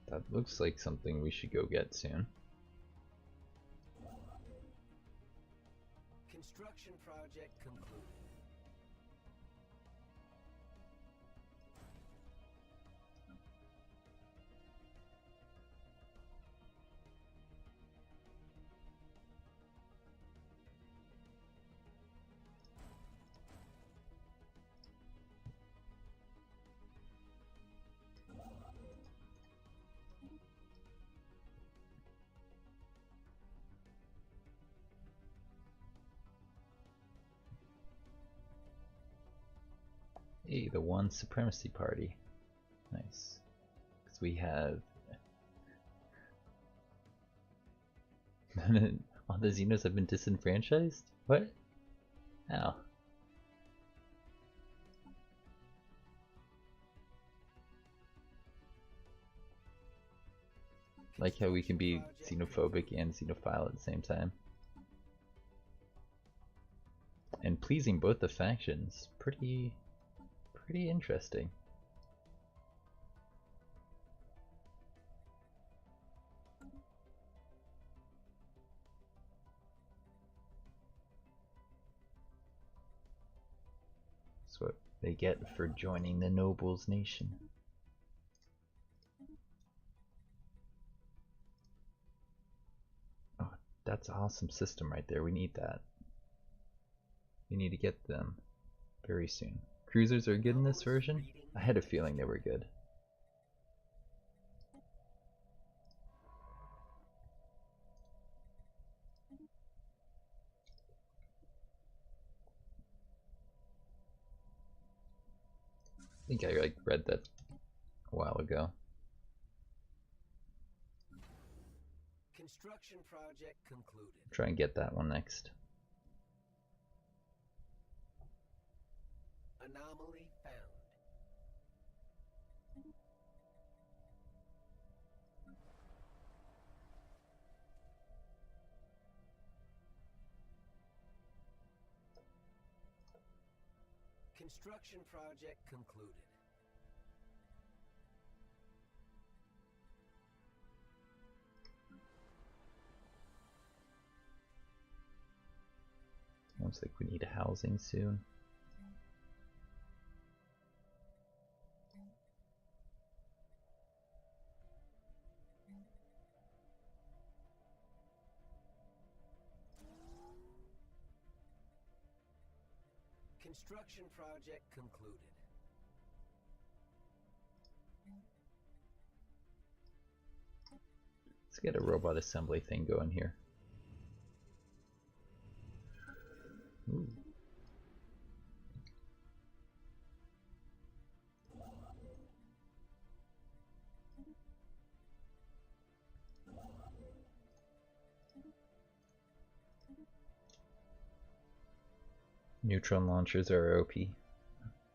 That looks like something we should go get soon. Construction project concluded. Hey, the One Supremacy Party. Nice. Because we have... all the Xenos have been disenfranchised? What? How? Like how we can be xenophobic and xenophile at the same time. And pleasing both the factions. Pretty interesting. That's what they get for joining the Nobles Nation. Oh, that's an awesome system right there. We need that. We need to get them very soon. Cruisers are good in this version? I had a feeling they were good. I think I read that a while ago. Construction project concluded. Try and get that one next. Anomaly found. Construction project concluded. Looks like we need housing soon. Construction project concluded. Let's get a robot assembly thing going here. Ooh. Neutron launchers are OP.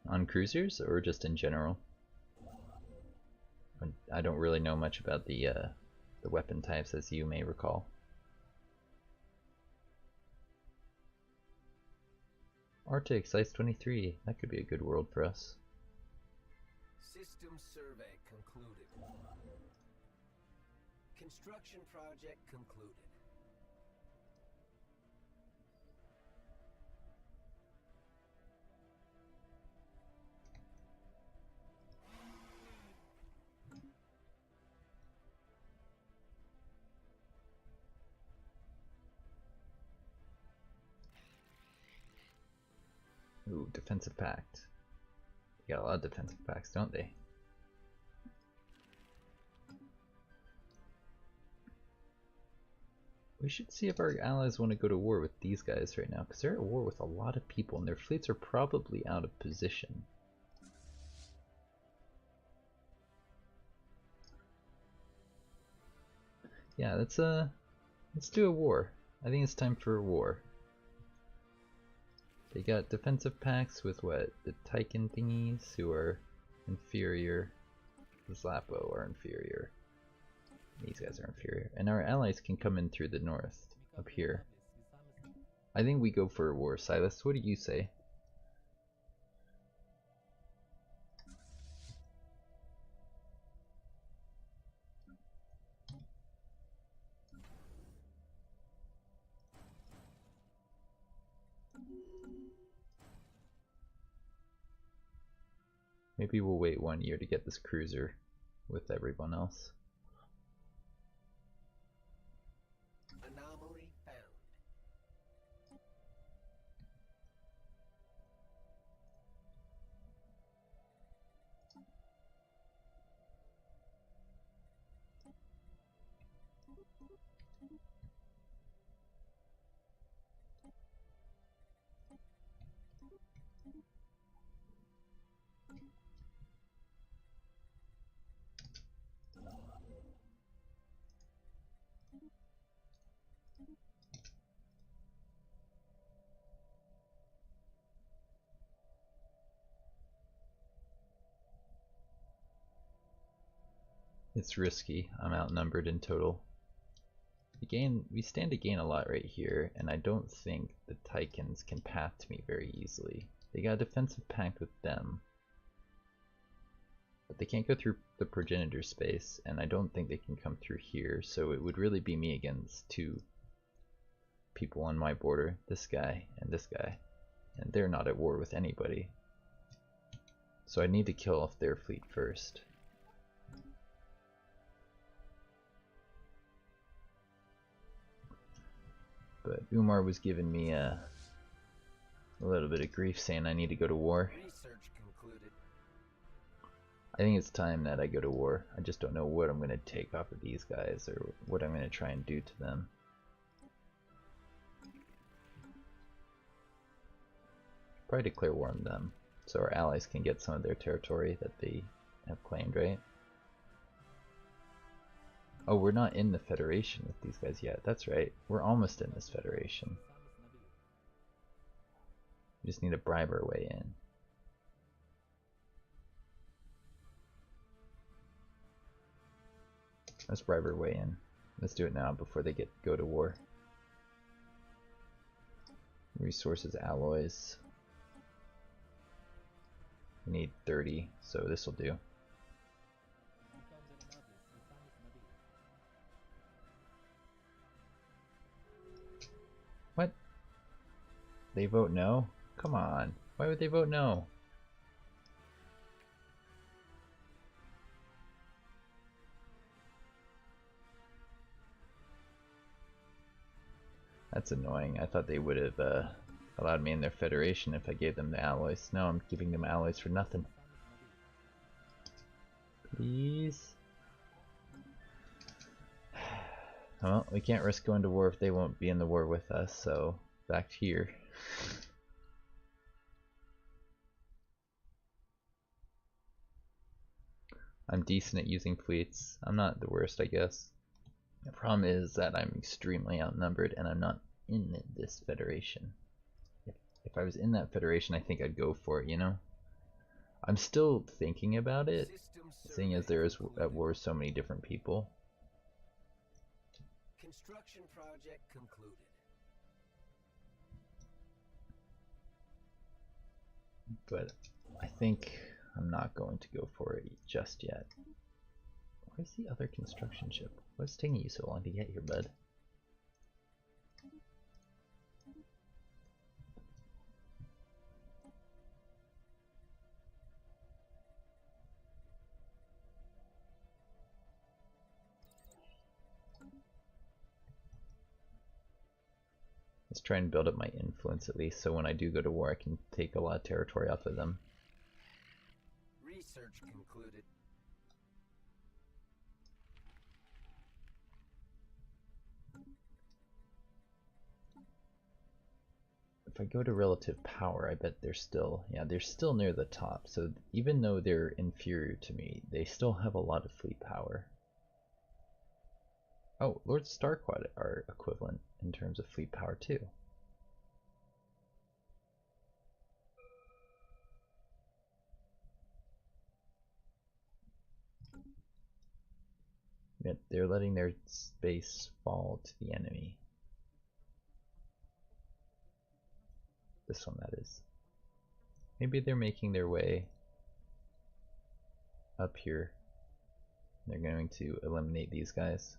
On cruisers or just in general? I don't really know much about the weapon types, as you may recall. Arctic, Size 23. That could be a good world for us. System survey concluded. Construction project concluded. Ooh, defensive pact. They got a lot of defensive pacts, don't they? We should see if our allies want to go to war with these guys right now, because they're at war with a lot of people, and their fleets are probably out of position. Yeah, let's do a war. I think it's time for a war. They got defensive pacts with what? The Tycan thingies, who are inferior. The Zlapo are inferior. These guys are inferior. And our allies can come in through the north, up here. I think we go for a war. Silas, what do you say? Maybe we'll wait 1 year to get this cruiser with everyone else. Anomaly found. It's risky. I'm outnumbered in total. We stand to gain a lot right here, and I don't think the Tychans can path to me very easily. They got a defensive pact with them, but they can't go through the progenitor space, and I don't think they can come through here, so it would really be me against 2 people on my border, this guy, and they're not at war with anybody. So I need to kill off their fleet first. But Umar was giving me a little bit of grief, saying I need to go to war. Research concluded. I think it's time that I go to war. I just don't know what I'm going to take off of these guys, or what I'm going to try and do to them. Probably declare war on them, so our allies can get some of their territory that they have claimed, right? Oh, we're not in the Federation with these guys yet. That's right. We're almost in this Federation. We just need to bribe our way in. Let's bribe our way in. Let's do it now before they go to war. Resources, alloys. We need 30, so this will do. What? They vote no? Come on. Why would they vote no? That's annoying. I thought they would have allowed me in their federation if I gave them the alloys. No, I'm giving them alloys for nothing. Please? Well, we can't risk going to war if they won't be in the war with us, so back here. I'm decent at using fleets. I'm not the worst, I guess. The problem is that I'm extremely outnumbered and I'm not in this federation. If I was in that federation, I think I'd go for it, you know? I'm still thinking about it, seeing as there is at war so many different people. Construction project concluded. but I think I'm not going to go for it just yet. Where's the other construction ship? What's taking you so long to get here, bud? Let's try and build up my influence at least, so when I do go to war I can take a lot of territory off of them. Research concluded. If I go to relative power, I bet they're still, yeah, they're still near the top. So even though they're inferior to me, they still have a lot of fleet power. Oh, Lord Starquad are equivalent in terms of fleet power too. Yet they're letting their space fall to the enemy. This one, that is. Maybe they're making their way up here. They're going to eliminate these guys.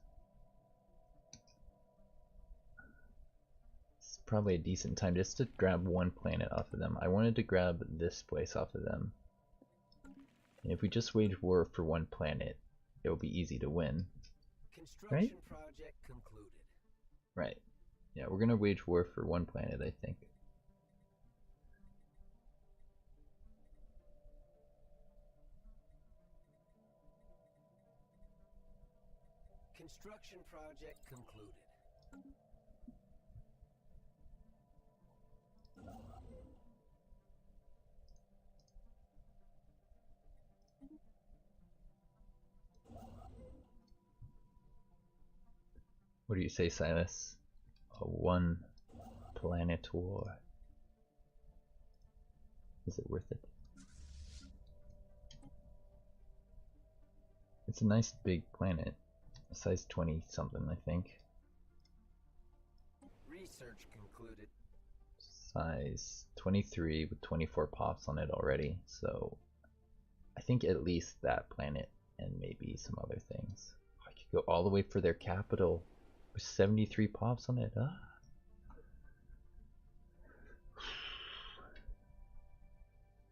It's probably a decent time just to grab one planet off of them. I wanted to grab this place off of them. And if we just wage war for one planet, it will be easy to win. Right? Project concluded. Right. Yeah, we're gonna wage war for one planet, I think. Construction project concluded. What do you say, Silas? A one planet war. Is it worth it? It's a nice big planet. Size 20 something, I think. Research concluded. Size 23 with 24 pops on it already, so I think at least that planet and maybe some other things. I could go all the way for their capital with 73 pops on it. Ah.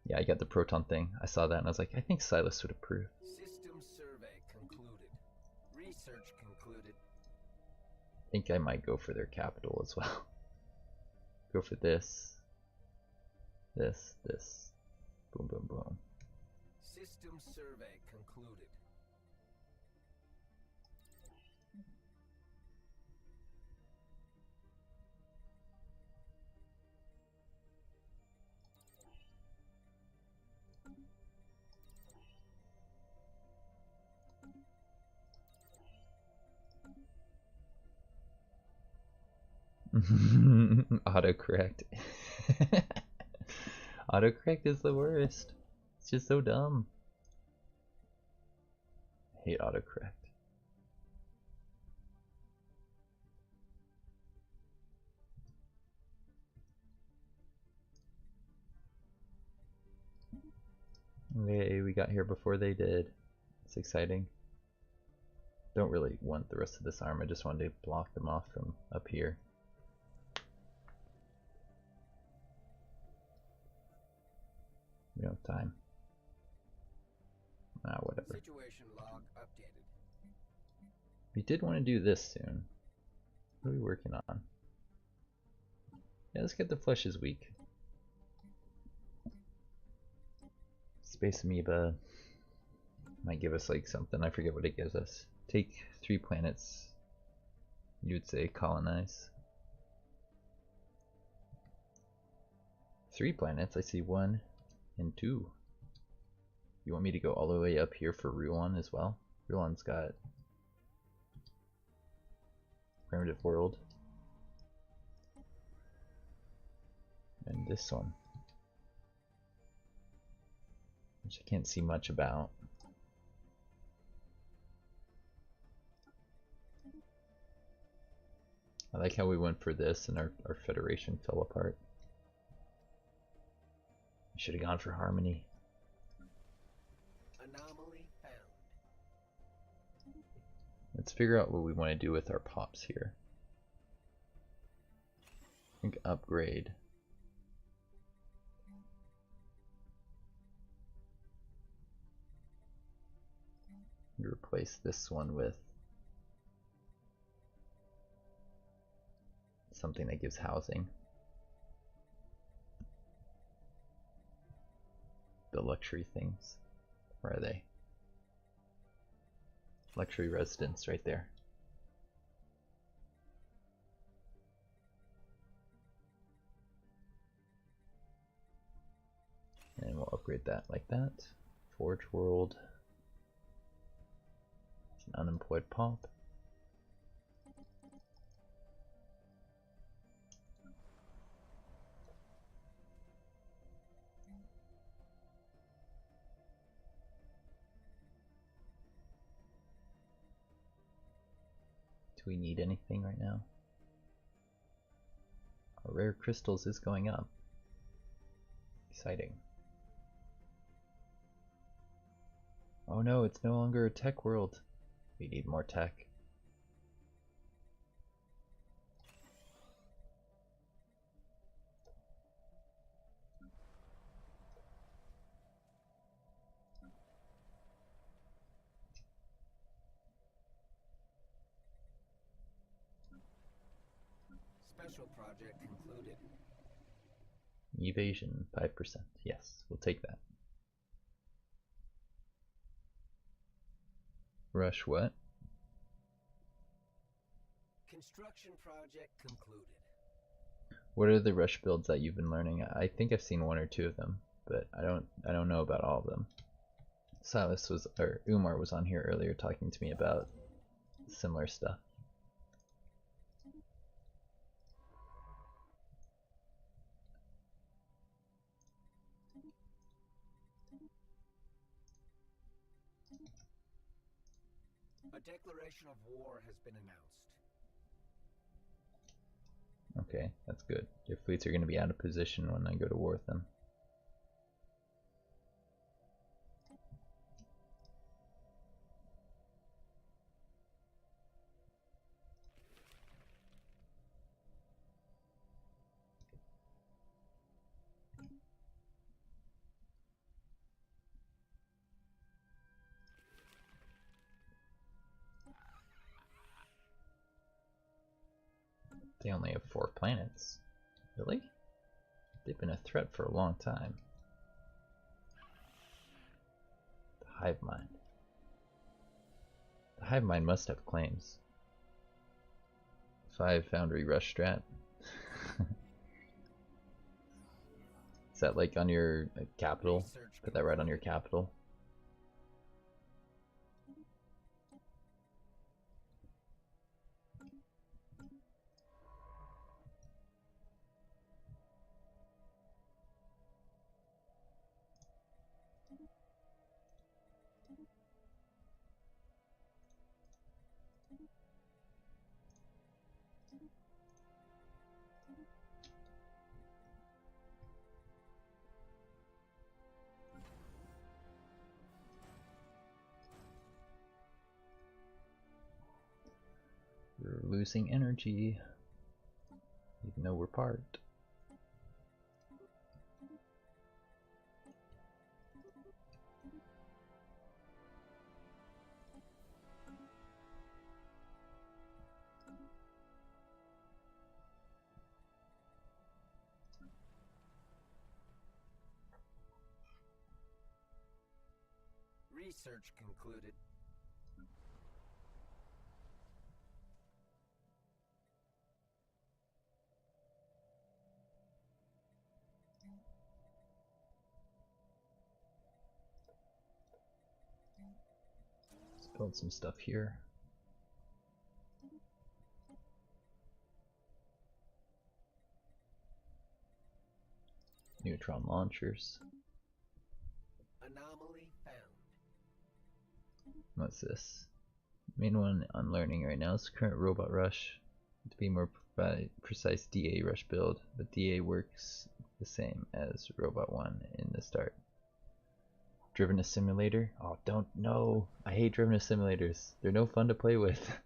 Yeah, I got the proton thing. I saw that and I was like, I think Silas would approve. System survey concluded. Research concluded. I think I might go for their capital as well. Go for this. This. Boom, boom, boom. System survey concluded. Autocorrect. Autocorrect is the worst. It's just so dumb. I hate autocorrect. Okay, we got here before they did. It's exciting. Don't really want the rest of this arm, I just wanted to block them off from up here. We don't have time. Ah, whatever. Situation log updated. We did want to do this soon. What are we working on? Yeah, let's get the Flesh's Week. Space Amoeba might give us like something. I forget what it gives us. Take 3 planets. You would say colonize. 3 planets? I see 1 and 2. You want me to go all the way up here for Rulon as well? Rulon's got Primitive World. And this one, which I can't see much about. I like how we went for this and our Federation fell apart. I Should have gone for harmony. Anomaly found. Let's figure out what we want to do with our pops here. I think upgrade. Replace this one with something that gives housing. The luxury things. Where are they? Luxury residence right there. And we'll upgrade that like that. Forge World. It's an unemployed pop. Do we need anything right now? Our rare crystals is going up. Exciting. Oh no, it's no longer a tech world. We need more tech. Special project concluded. Evasion, 5%. Yes, we'll take that. Rush what? Construction project concluded. What are the rush builds that you've been learning? I think I've seen one or two of them, but I don't know about all of them. Silas was, or Umar was on here earlier talking to me about similar stuff. A declaration of war has been announced. Okay, that's good. Your fleets are going to be out of position when I go to war with them. They only have 4 planets. Really? They've been a threat for a long time. The Hive Mind. The Hive Mind must have claims. 5 Foundry Rush Strat. Is that like on your capital? Put that right on your capital. We're losing energy, even though we're part. Research concluded. Let's build some stuff here. Neutron launchers. Anomaly found. What's this? Main one I'm learning right now is current robot rush. To be more precise, DA rush build, but DA works the same as robot 1 in gonna start. Driven a simulator? Oh, don't know. I hate driven simulators. They're no fun to play with.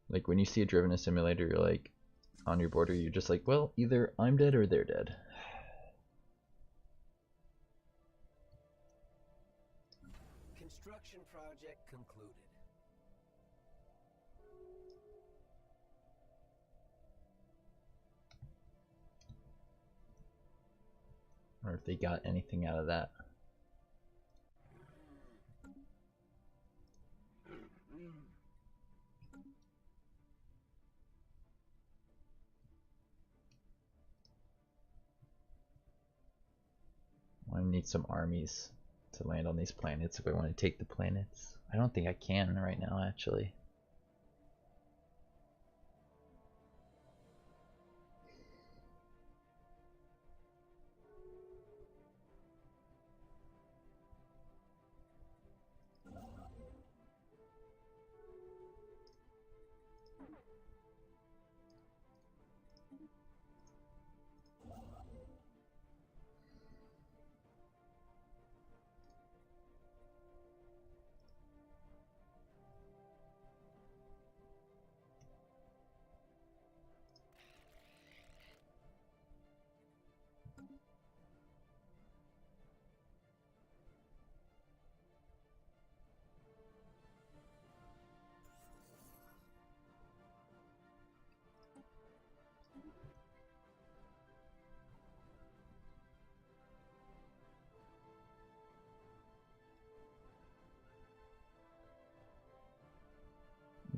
Like when you see a driven simulator, you're like on your border, you're just like, well, either I'm dead or they're dead. Construction project concluded. Or if they got anything out of that. I need some armies to land on these planets if I want to take the planets. I don't think I can right now, actually.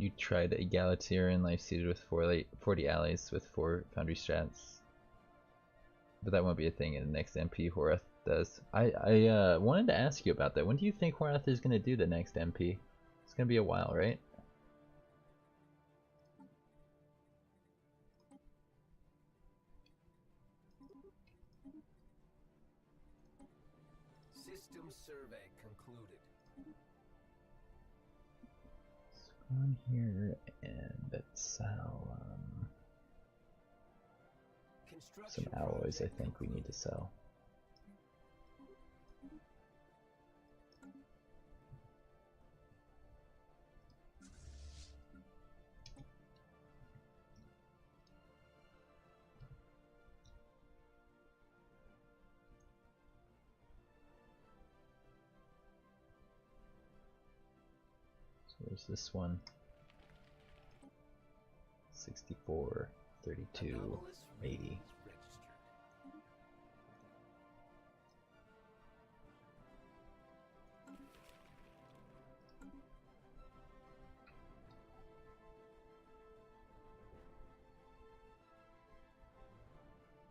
You tried egalitarian life seated with 40 allies with 4 foundry strats. But that won't be a thing in the next MP Horath does. I wanted to ask you about that. When do you think Horath is going to do the next MP? It's going to be a while, right? System survey concluded. On here and let's sell some alloys. I think we need to sell. There's this one. 64, 32, 80.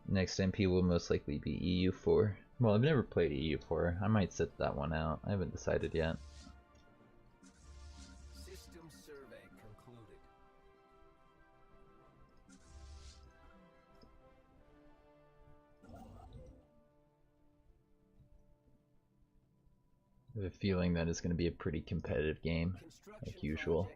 Next MP will most likely be EU4. Well, I've never played EU4. I might sit that one out. I haven't decided yet. System survey concluded. I have a feeling that it's going to be a pretty competitive game, like usual.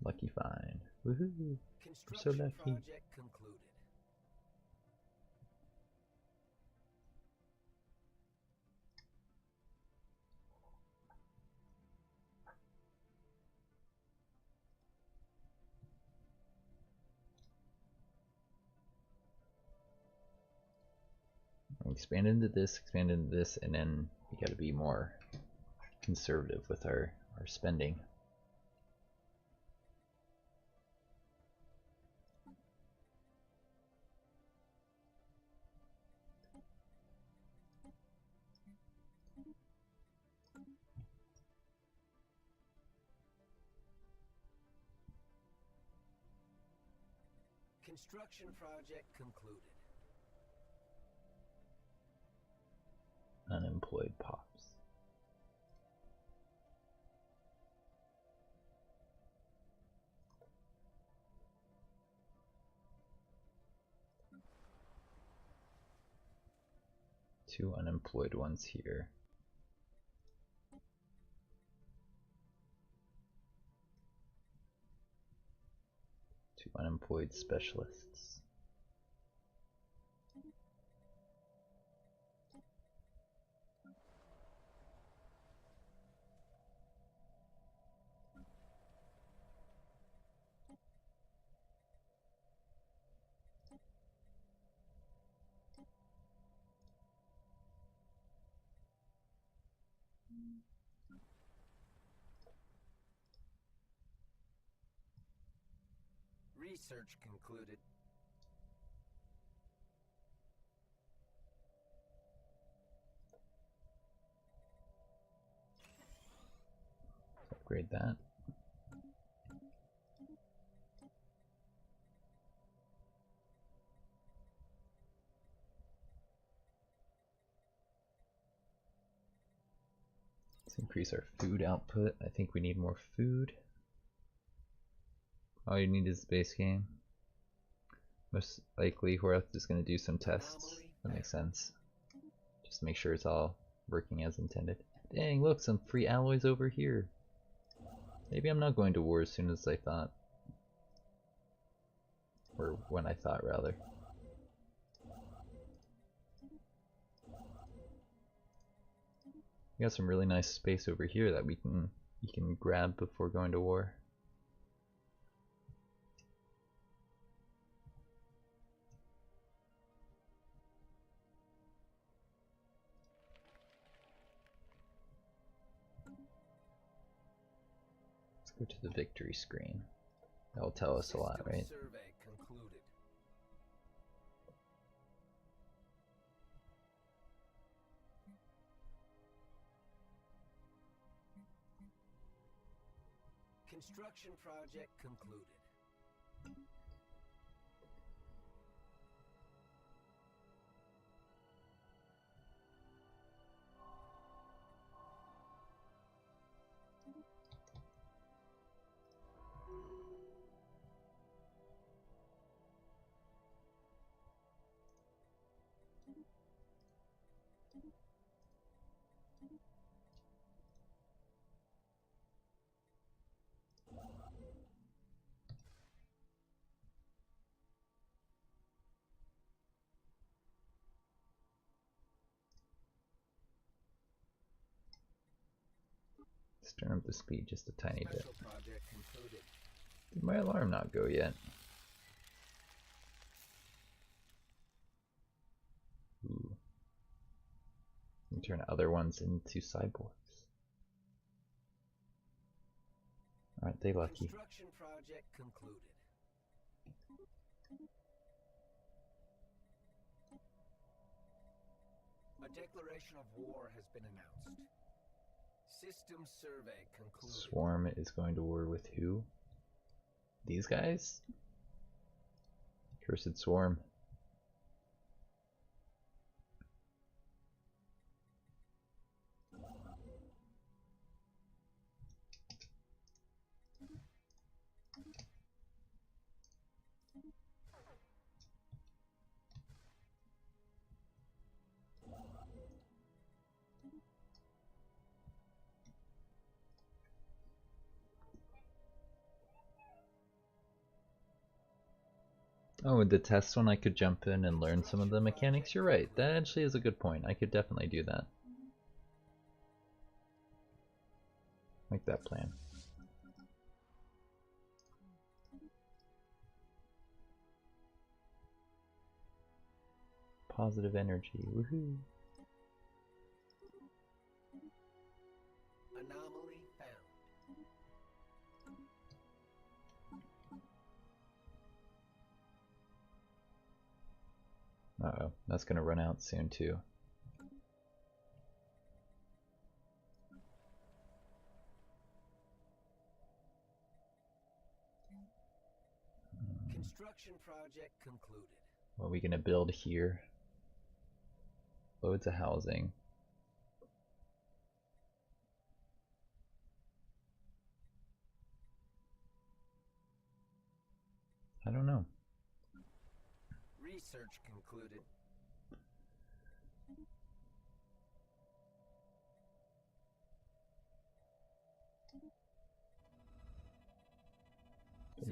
Lucky find. Woohoo! We're so lucky. Expand into this, and then we got to be more conservative with our spending. Construction project concluded. Unemployed pops. 2 unemployed ones here. Two unemployed specialists. Research concluded. Upgrade that. Let's increase our food output. I think we need more food. All you need is the base game. Most likely we're just going to do some tests. That makes sense. Just make sure it's all working as intended. Dang, look, some free alloys over here. Maybe I'm not going to war as soon as I thought. Or when I thought, rather. We got some really nice space over here that we can grab before going to war. Let's go to the victory screen. That'll tell us a lot, right? Survey concluded. Construction project concluded. Let's turn up the speed just a tiny bit. Special project concluded. Did my alarm not go yet? Ooh. We turn other ones into cyborgs. Aren't they lucky? Construction project concluded. A declaration of war has been announced. System survey concluded. Swarm is going to war with who? These guys? Cursed Swarm. Oh, with the test one I could jump in and learn some of the mechanics. You're right, that actually is a good point. I could definitely do that. Like that plan. Positive energy, woohoo! Anomaly found. Uh-oh, that's gonna run out soon too. Construction project concluded. What are we gonna build here? Loads of housing. I don't know. Research concluded.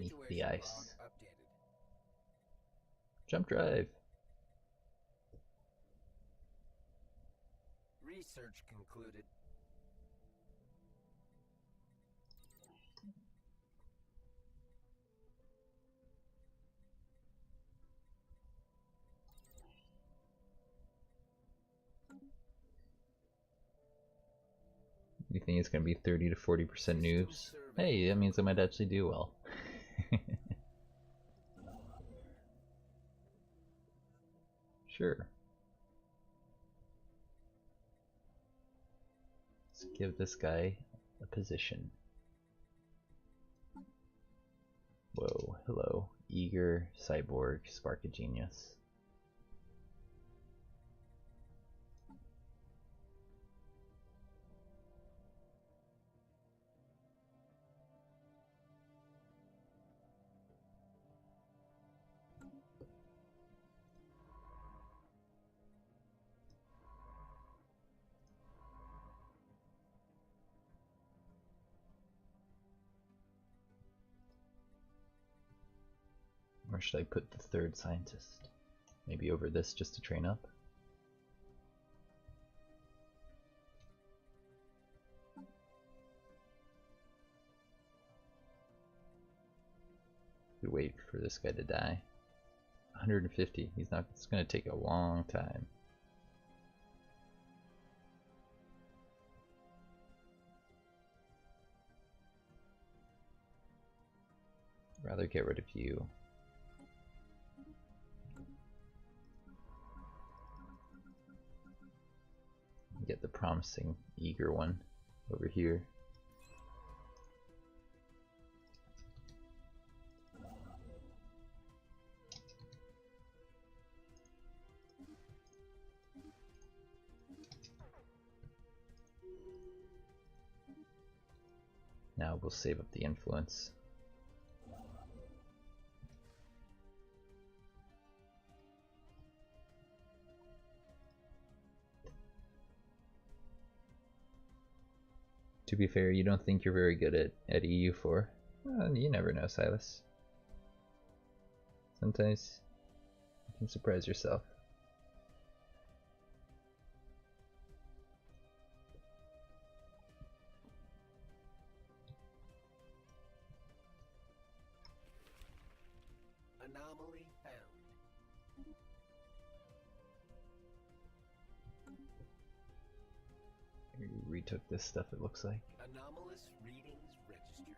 beneath the Situation ice. log updated. Jump drive! Research concluded. You think it's going to be 30 to 40% noobs? Hey, that means I might actually do well. Sure. Let's give this guy a position. Whoa, hello. Eager, cyborg, spark of genius. Where should I put the third scientist? Maybe over this just to train up? We wait for this guy to die. 150. He's not. It's going to take a long time. Rather get rid of you. Get the promising, eager one over here. Now we'll save up the influence. To be fair, you don't think you're very good at EU4. You never know, Silas. Sometimes you can surprise yourself. Anomaly found. We retook this stuff, it looks like. Anomalous readings registered.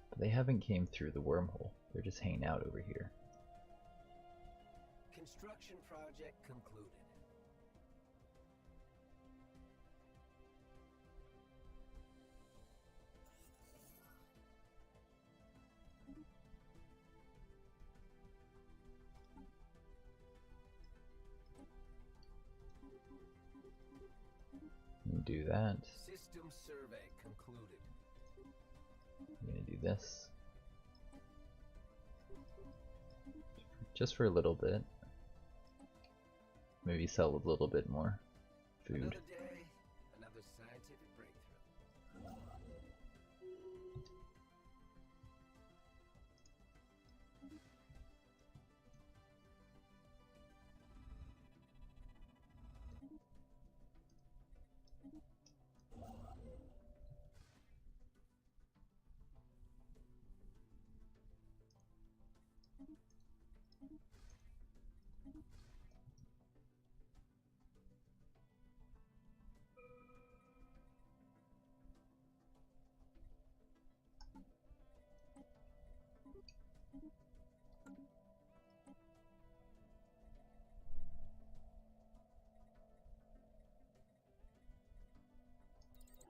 But they haven't came through the wormhole. They're just hanging out over here. Construction project concluded. Do that. System survey concluded. I'm gonna do this. Just for a little bit. Maybe sell a little bit more food. Another day, another scientific breakthrough.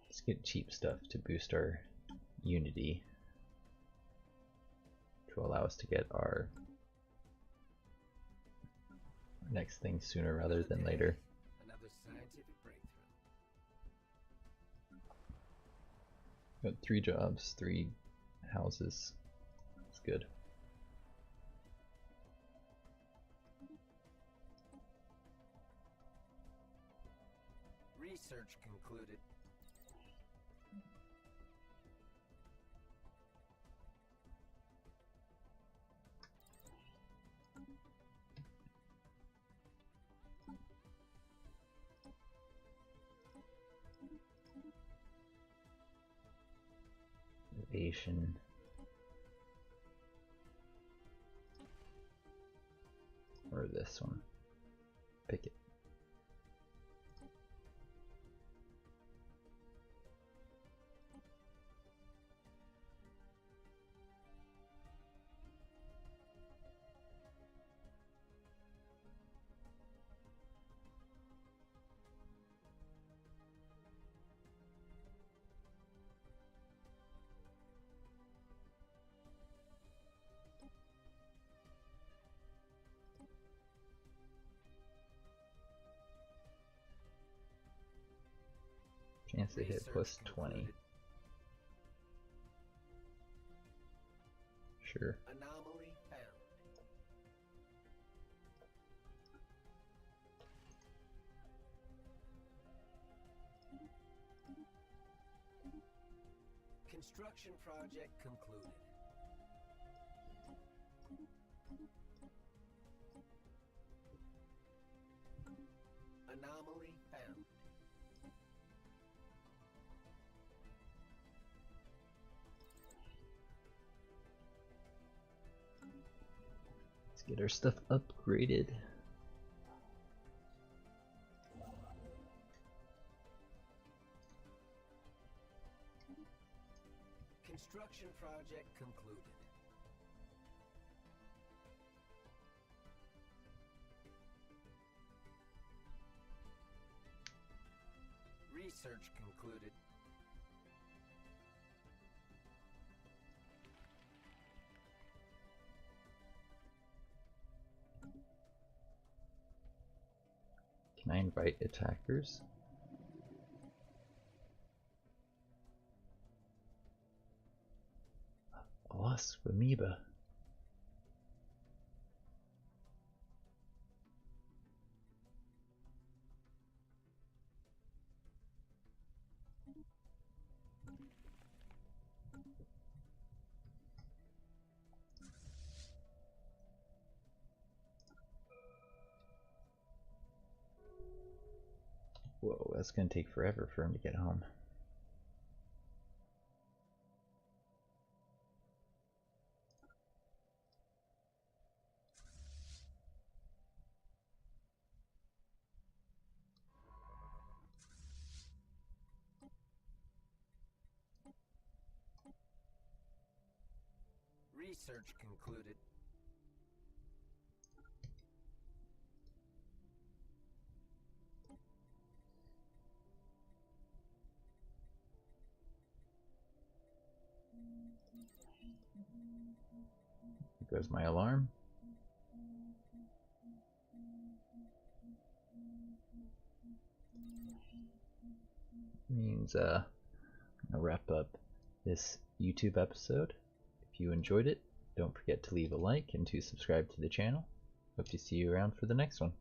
Let's get cheap stuff to boost our unity to allow us to get our next thing sooner rather than later. Another scientific breakthrough. Got 3 jobs, 3 houses. That's good. Research concluded. station. Or this one. Pick it. Chance to hit plus 20. Sure. Anomaly found. Construction project concluded. Anomaly found. Let's get our stuff upgraded. Construction project concluded. Research concluded. Can I invite attackers? A wasp amoeba. Whoa, that's gonna take forever for him to get home. Research concluded. There goes my alarm. Means I'm gonna wrap up this YouTube episode. If you enjoyed it, don't forget to leave a like and to subscribe to the channel. Hope to see you around for the next one.